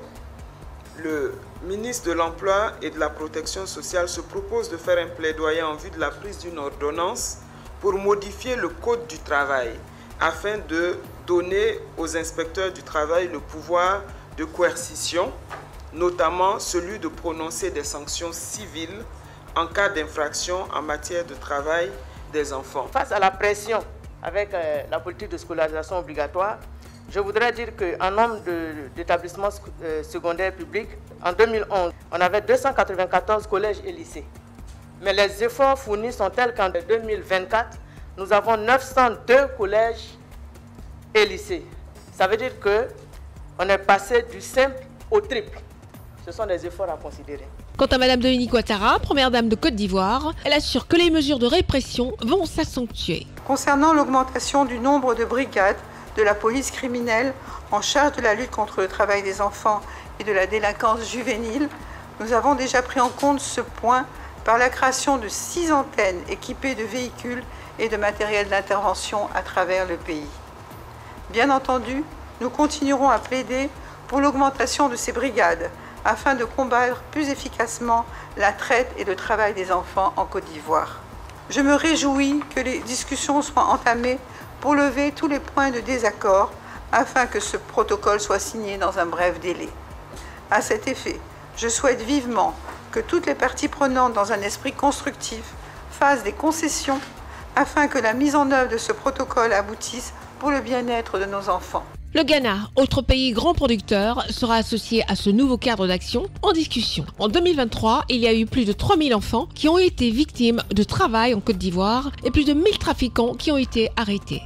le ministre de l'Emploi et de la Protection sociale se propose de faire un plaidoyer en vue de la prise d'une ordonnance pour modifier le Code du travail afin de donner aux inspecteurs du travail le pouvoir de coercition, notamment celui de prononcer des sanctions civiles en cas d'infraction en matière de travail des enfants. Face à la pression avec la politique de scolarisation obligatoire, je voudrais dire qu'en nombre d'établissements secondaires publics, en 2011, on avait 294 collèges et lycées. Mais les efforts fournis sont tels qu'en 2024, nous avons 902 collèges et lycées. Ça veut dire qu'on est passé du simple au triple. Ce sont des efforts à considérer. Quant à Madame Dominique Ouattara, première dame de Côte d'Ivoire, elle assure que les mesures de répression vont s'accentuer. Concernant l'augmentation du nombre de brigades de la police criminelle en charge de la lutte contre le travail des enfants et de la délinquance juvénile, nous avons déjà pris en compte ce point par la création de 6 antennes équipées de véhicules et de matériel d'intervention à travers le pays. Bien entendu, nous continuerons à plaider pour l'augmentation de ces brigades afin de combattre plus efficacement la traite et le travail des enfants en Côte d'Ivoire. Je me réjouis que les discussions soient entamées pour lever tous les points de désaccord afin que ce protocole soit signé dans un bref délai. À cet effet, je souhaite vivement que toutes les parties prenantes dans un esprit constructif fassent des concessions afin que la mise en œuvre de ce protocole aboutisse pour le bien-être de nos enfants. Le Ghana, autre pays grand producteur, sera associé à ce nouveau cadre d'action en discussion. En 2023, il y a eu plus de 3000 enfants qui ont été victimes de travail en Côte d'Ivoire et plus de 1000 trafiquants qui ont été arrêtés.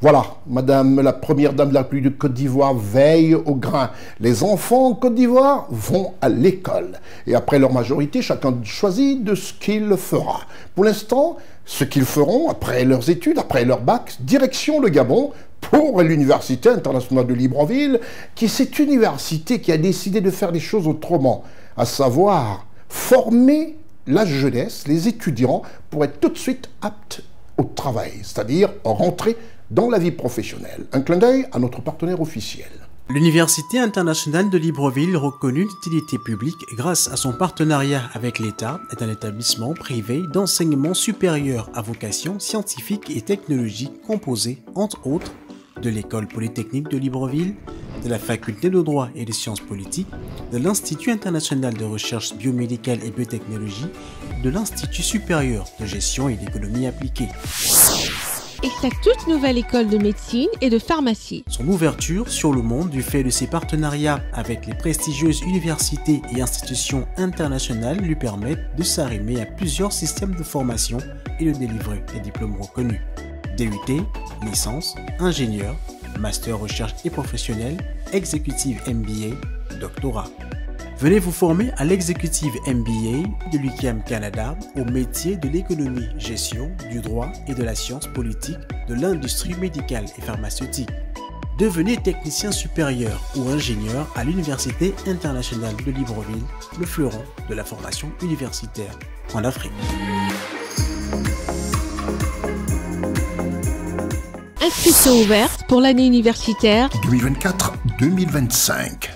Voilà, Madame la Première Dame de la République de Côte d'Ivoire veille au grain. Les enfants en Côte d'Ivoire vont à l'école. Et après leur majorité, chacun choisit de ce qu'il fera. Pour l'instant, ce qu'ils feront après leurs études, après leur bac, direction le Gabon pour l'Université internationale de Libreville, qui est cette université qui a décidé de faire les choses autrement, à savoir former la jeunesse, les étudiants, pour être tout de suite aptes au travail, c'est-à-dire rentrer dans la vie professionnelle. Un clin d'œil à notre partenaire officiel. L'Université internationale de Libreville, reconnue d'utilité publique grâce à son partenariat avec l'État, est un établissement privé d'enseignement supérieur à vocation scientifique et technologique composé, entre autres, de l'École polytechnique de Libreville, de la Faculté de droit et des sciences politiques, de l'Institut international de recherche biomédicale et biotechnologie, de l'Institut supérieur de gestion et d'économie appliquée. Et sa toute nouvelle école de médecine et de pharmacie. Son ouverture sur le monde du fait de ses partenariats avec les prestigieuses universités et institutions internationales lui permettent de s'arrimer à plusieurs systèmes de formation et de délivrer des diplômes reconnus. DUT, licence, ingénieur, master recherche et professionnel, exécutive MBA, doctorat. Venez vous former à l'exécutive MBA de l'UQAM Canada au métier de l'économie, gestion, du droit et de la science politique de l'industrie médicale et pharmaceutique. Devenez technicien supérieur ou ingénieur à l'Université internationale de Libreville, le fleuron de la formation universitaire en Afrique. Inscription ouverte pour l'année universitaire 2024-2025.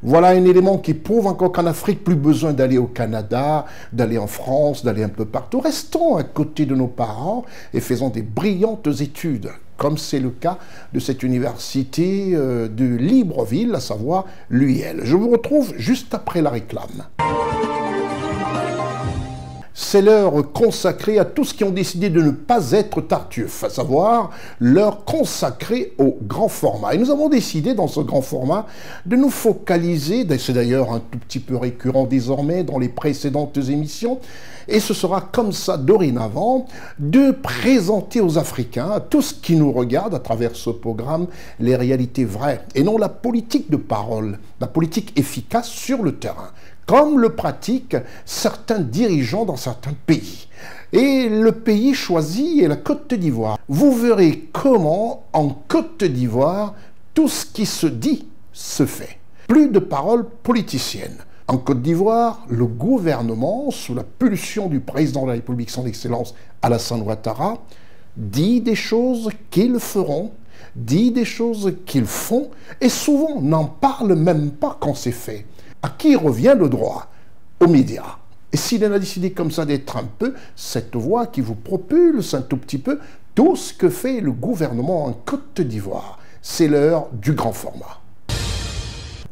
Voilà un élément qui prouve encore qu'en Afrique, plus besoin d'aller au Canada, d'aller en France, d'aller un peu partout. Restons à côté de nos parents et faisons des brillantes études, comme c'est le cas de cette université de Libreville, à savoir l'UIL. Je vous retrouve juste après la réclame. C'est l'heure consacrée à tous qui ont décidé de ne pas être tartuffes, à savoir l'heure consacrée au grand format. Et nous avons décidé dans ce grand format de nous focaliser, c'est d'ailleurs un tout petit peu récurrent désormais dans les précédentes émissions, et ce sera comme ça dorénavant, de présenter aux Africains, à tous qui nous regardent à travers ce programme, les réalités vraies, et non la politique de parole, la politique efficace sur le terrain, comme le pratiquent certains dirigeants dans certains pays. Et le pays choisi est la Côte d'Ivoire. Vous verrez comment, en Côte d'Ivoire, tout ce qui se dit se fait. Plus de paroles politiciennes. En Côte d'Ivoire, le gouvernement, sous la pulsion du président de la République, son Excellence Alassane Ouattara, dit des choses qu'ils feront, dit des choses qu'ils font, et souvent n'en parle même pas quand c'est fait. À qui revient le droit? Aux médias. Et s'il en a décidé comme ça d'être un peu cette voix qui vous propulse un tout petit peu tout ce que fait le gouvernement en Côte d'Ivoire, c'est l'heure du grand format.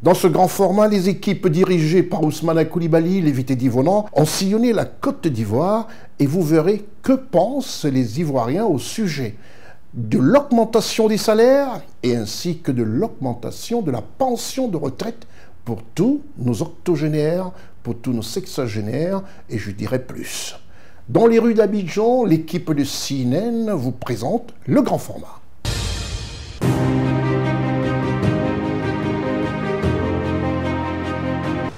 Dans ce grand format, les équipes dirigées par Ousmane Coulibaly, Lévité Divonan, ont sillonné la Côte d'Ivoire et vous verrez que pensent les Ivoiriens au sujet de l'augmentation des salaires et ainsi que de l'augmentation de la pension de retraite pour tous nos octogénaires, pour tous nos sexagénaires, et je dirais plus. Dans les rues d'Abidjan, l'équipe de CNN vous présente le grand format.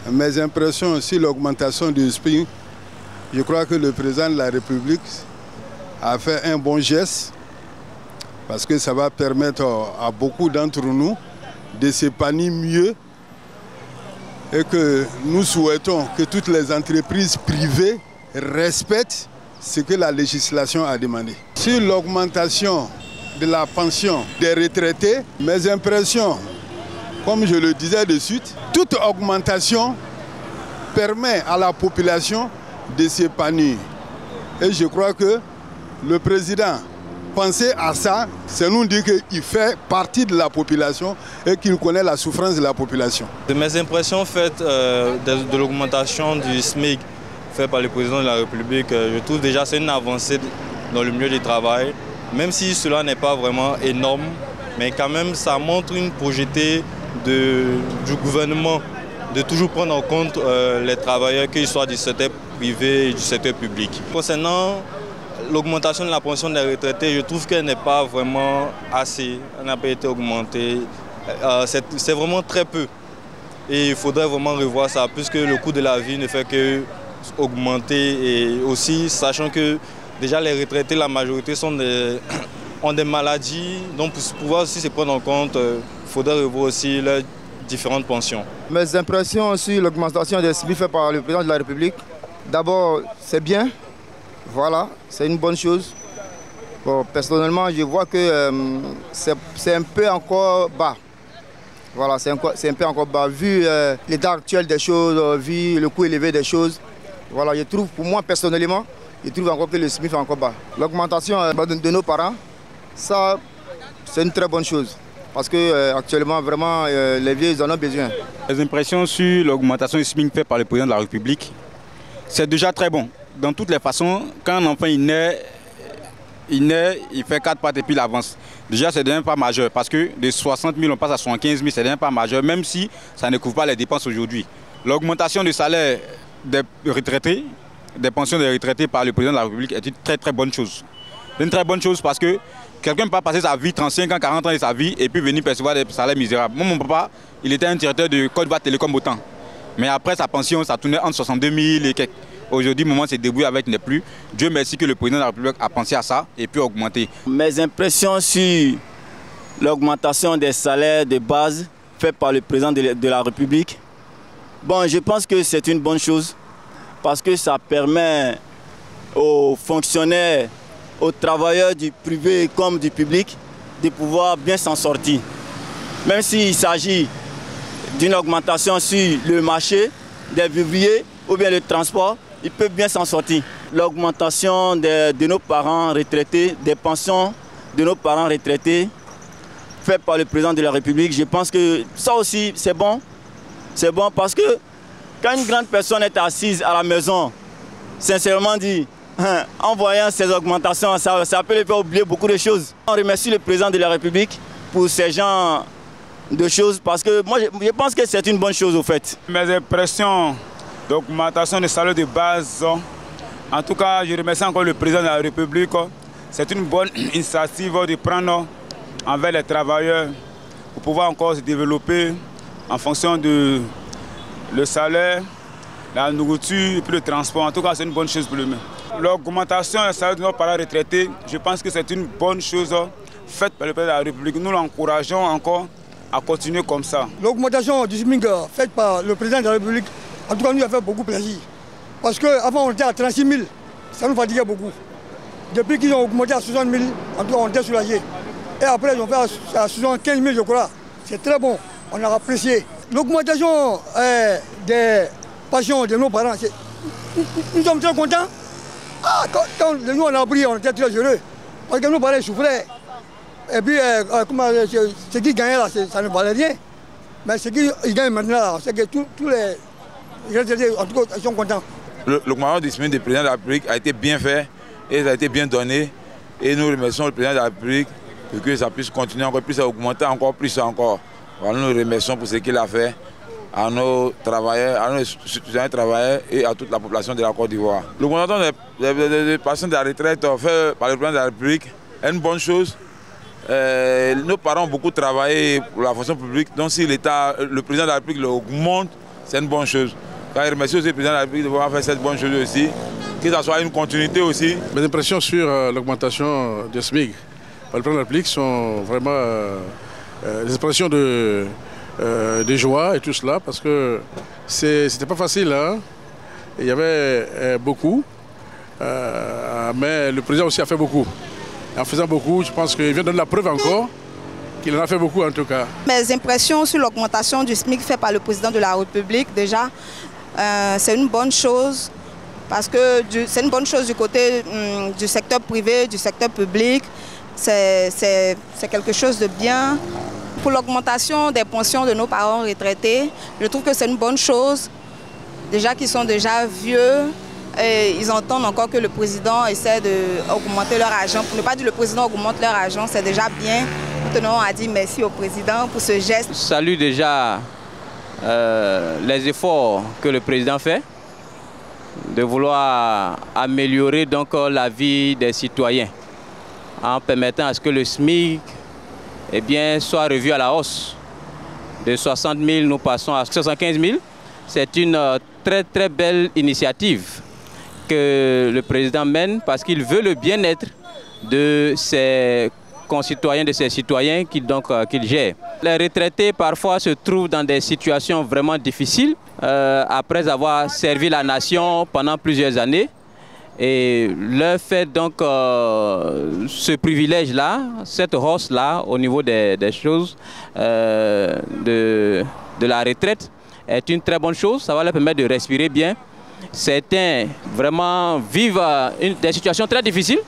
Mes impressions sur l'augmentation du SMIC, je crois que le président de la République a fait un bon geste parce que ça va permettre à beaucoup d'entre nous de s'épanouir mieux. Et que nous souhaitons que toutes les entreprises privées respectent ce que la législation a demandé. Sur l'augmentation de la pension des retraités, mes impressions, comme je le disais de suite, toute augmentation permet à la population de s'épanouir. Et je crois que le président pensait à ça, c'est nous dire qu'il fait partie de la population et qu'il connaît la souffrance de la population. De mes impressions faites de l'augmentation du SMIC fait par le président de la République, je trouve déjà c'est une avancée dans le milieu du travail, même si cela n'est pas vraiment énorme, mais quand même ça montre une projetée du gouvernement de toujours prendre en compte les travailleurs, qu'ils soient du secteur privé et du secteur public. Concernant l'augmentation de la pension des retraités, je trouve qu'elle n'est pas vraiment assez, elle n'a pas été augmentée, c'est vraiment très peu. Et il faudrait vraiment revoir ça, puisque le coût de la vie ne fait que augmenter. Et aussi, sachant que déjà les retraités, la majorité ont des maladies, donc pour pouvoir aussi se prendre en compte, il faudrait revoir aussi leurs différentes pensions. Mes impressions sur l'augmentation des SMIC fait par le président de la République, d'abord c'est bien. Voilà, c'est une bonne chose. Bon, personnellement, je vois que c'est un peu encore bas. Voilà, c'est un peu encore bas. Vu l'état actuel des choses, vu le coût élevé des choses, voilà, je trouve, pour moi personnellement, je trouve encore que le SMIC est encore bas. L'augmentation de nos parents, ça, c'est une très bonne chose. Parce que actuellement, vraiment, les vieux, ils en ont besoin. Les impressions sur l'augmentation du SMIC faite par le président de la République, c'est déjà très bon. Dans toutes les façons, quand un enfant il naît, il fait 4 pattes et puis il avance. Déjà, c'est déjà pas majeur. Parce que de 60 000, on passe à 75 000, c'est déjà pas majeur, même si ça ne couvre pas les dépenses aujourd'hui. L'augmentation du salaire des retraités, des pensions des retraités par le président de la République est une très très bonne chose. C'est une très bonne chose parce que quelqu'un ne peut pas passer sa vie, 35 ans, 40 ans de sa vie, et puis venir percevoir des salaires misérables. Moi, mon papa, il était un directeur de Côte d'Ivoire Télécom autant. Mais après sa pension, ça tournait entre 62 000 et quelques. Aujourd'hui, moment s'est débrouillé avec n'est plus. Dieu merci que le président de la République a pensé à ça et puis a augmenté. Mes impressions sur l'augmentation des salaires de base faite par le président de la République, bon, je pense que c'est une bonne chose parce que ça permet aux fonctionnaires, aux travailleurs du privé comme du public de pouvoir bien s'en sortir. Même s'il s'agit d'une augmentation sur le marché des vivriers ou bien le transport, ils peuvent bien s'en sortir. L'augmentation de nos parents retraités, des pensions de nos parents retraités, faite par le président de la République, je pense que ça aussi c'est bon. C'est bon parce que quand une grande personne est assise à la maison, sincèrement dit, en voyant ces augmentations, ça peut les faire oublier beaucoup de choses. On remercie le président de la République pour ces genres de choses parce que moi je pense que c'est une bonne chose au fait. Mes impressions d'augmentation des salaires de base, en tout cas je remercie encore le président de la République. C'est une bonne initiative de prendre envers les travailleurs pour pouvoir encore se développer en fonction de le salaire, la nourriture et puis le transport. En tout cas c'est une bonne chose pour le même. L'augmentation des salaires de nos parents retraités, je pense que c'est une bonne chose faite par le président de la République. Nous l'encourageons encore à continuer comme ça. L'augmentation du SMIC faite par le président de la République, en tout cas, nous a fait beaucoup plaisir. Parce qu'avant, on était à 36 000, ça nous fatiguait beaucoup. Depuis qu'ils ont augmenté à 60 000, en tout cas, on était soulagés. Et après, ils ont fait à 75 000, je crois. C'est très bon, on a apprécié. L'augmentation des pensions de nos parents, nous sommes très contents. Ah, quand nous on a appris, on était très heureux. Parce que nos parents souffraient. Et puis, ce qu'ils gagnaient là, ça ne valait rien. Mais ce qu'ils gagnent maintenant, c'est que tous les... En tout cas, ils sont contents. L'augmentation du SMIC du président de la République a été bien fait et ça a été bien donné. Et nous remercions le président de la République pour que ça puisse continuer encore plus à augmenter encore plus encore. Voilà, nous remercions pour ce qu'il a fait à nos travailleurs, à nos citoyens travailleurs et à toute la population de la Côte d'Ivoire. L'augmentation des pensions de la retraite faite par le président de la République est une bonne chose. Nos parents ont beaucoup travaillé pour la fonction publique, donc si le président de la République l'augmente, c'est une bonne chose. Je remercie aussi le président de la République d'avoir fait cette bonne chose aussi, que ça soit une continuité aussi. Mes impressions sur l'augmentation du SMIC par le président de la République sont vraiment des expressions de joie et tout cela, parce que c'était pas facile, hein. Il y avait beaucoup, mais le président aussi a fait beaucoup. En faisant beaucoup, je pense qu'il vient de donner la preuve encore qu'il en a fait beaucoup en tout cas. Mes impressions sur l'augmentation du SMIC faite par le président de la République, déjà, c'est une bonne chose parce que c'est une bonne chose du côté du secteur privé, du secteur public. C'est quelque chose de bien. Pour l'augmentation des pensions de nos parents retraités, je trouve que c'est une bonne chose. Déjà qu'ils sont déjà vieux, et ils entendent encore que le président essaie d'augmenter leur argent. Pour ne pas dire que le président augmente leur argent, c'est déjà bien. Nous tenons à dire merci au président pour ce geste. Je salue déjà les efforts que le président fait de vouloir améliorer donc la vie des citoyens en permettant à ce que le SMIC soit revu à la hausse. De 60 000, nous passons à 75 000. C'est une très très belle initiative que le président mène parce qu'il veut le bien-être de ses concitoyens, de ses citoyens qu'il gère. Les retraités parfois se trouvent dans des situations vraiment difficiles après avoir servi la nation pendant plusieurs années. Et leur fait donc ce privilège-là, cette hausse-là au niveau des choses de la retraite est une très bonne chose. Ça va leur permettre de respirer bien. Certains vraiment vivent des situations très difficiles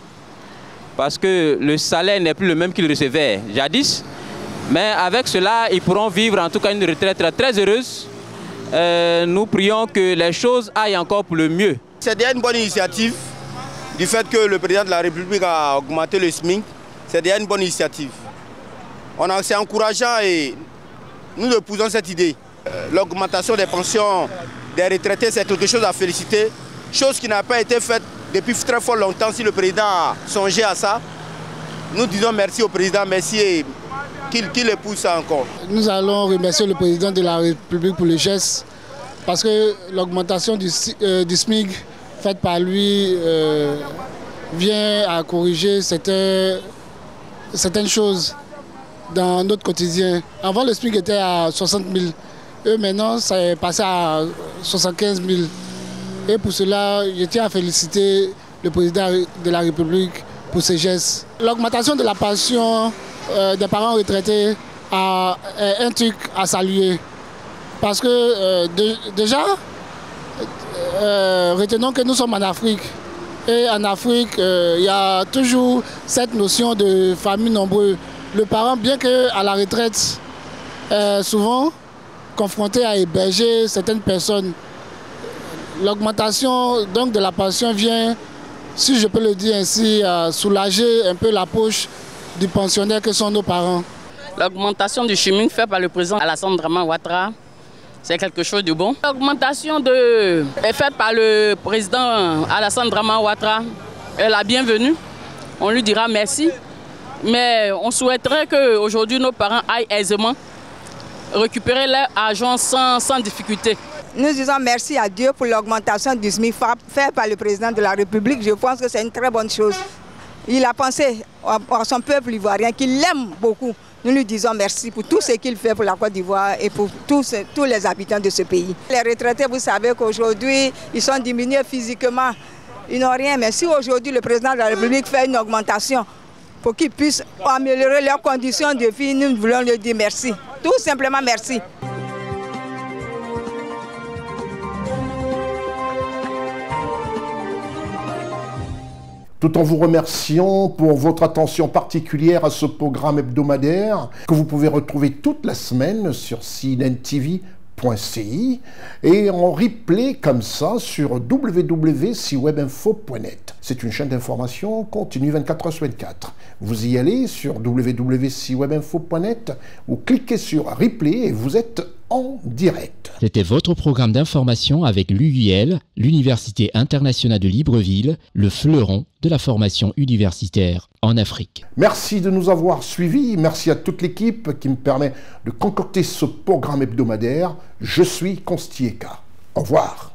parce que le salaire n'est plus le même qu'ils recevaient jadis. Mais avec cela, ils pourront vivre en tout cas une retraite très heureuse. Nous prions que les choses aillent encore pour le mieux. C'est déjà une bonne initiative du fait que le président de la République a augmenté le SMIC. C'est déjà une bonne initiative. C'est encourageant et nous épousons cette idée. L'augmentation des pensions des retraités, c'est quelque chose à féliciter. Chose qui n'a pas été faite depuis très fort longtemps. Si le président a songé à ça, nous disons merci au président, merci et qu'il épouse ça encore. Nous allons remercier le président de la République pour le geste, parce que l'augmentation du SMIC faite par lui vient à corriger certaines choses dans notre quotidien. Avant, le SMIC était à 60 000. Et maintenant, ça est passé à 75 000. Et pour cela, je tiens à féliciter le président de la République pour ces gestes. L'augmentation de la pension des parents retraités est un truc à saluer. Parce que déjà, retenons que nous sommes en Afrique. Et en Afrique, il y a toujours cette notion de famille nombreuse. Le parent, bien qu'à la retraite, est souvent confronté à héberger certaines personnes. L'augmentation donc de la pension vient, si je peux le dire ainsi, soulager un peu la poche du pensionnaire que sont nos parents. L'augmentation du SMIC faite par le président Alassane Dramane Ouattara, c'est quelque chose de bon. L'augmentation est faite par le président Alassane Dramane Ouattara est la bienvenue. On lui dira merci. Mais on souhaiterait qu'aujourd'hui nos parents aillent aisément récupérer leur argent sans difficulté. Nous disons merci à Dieu pour l'augmentation du SMIC faite par le président de la République. Je pense que c'est une très bonne chose. Il a pensé à son peuple ivoirien, qu'il l'aime beaucoup. Nous lui disons merci pour tout ce qu'il fait pour la Côte d'Ivoire et pour tous les habitants de ce pays. Les retraités, vous savez qu'aujourd'hui, ils sont diminués physiquement. Ils n'ont rien. Mais si aujourd'hui le président de la République fait une augmentation pour qu'ils puissent améliorer leurs conditions de vie, nous voulons lui dire merci. Tout simplement merci. Tout en vous remerciant pour votre attention particulière à ce programme hebdomadaire que vous pouvez retrouver toute la semaine sur cnntv.ci et en replay comme ça sur www.ciwebinfo.net. C'est une chaîne d'information continue 24h/24. Vous y allez sur www.ciwebinfo.net ou cliquez sur replay et vous êtes en direct. C'était votre programme d'information avec l'UIL, l'Université internationale de Libreville, le fleuron de la formation universitaire en Afrique. Merci de nous avoir suivis. Merci à toute l'équipe qui me permet de concocter ce programme hebdomadaire. Je suis Constieka. Au revoir.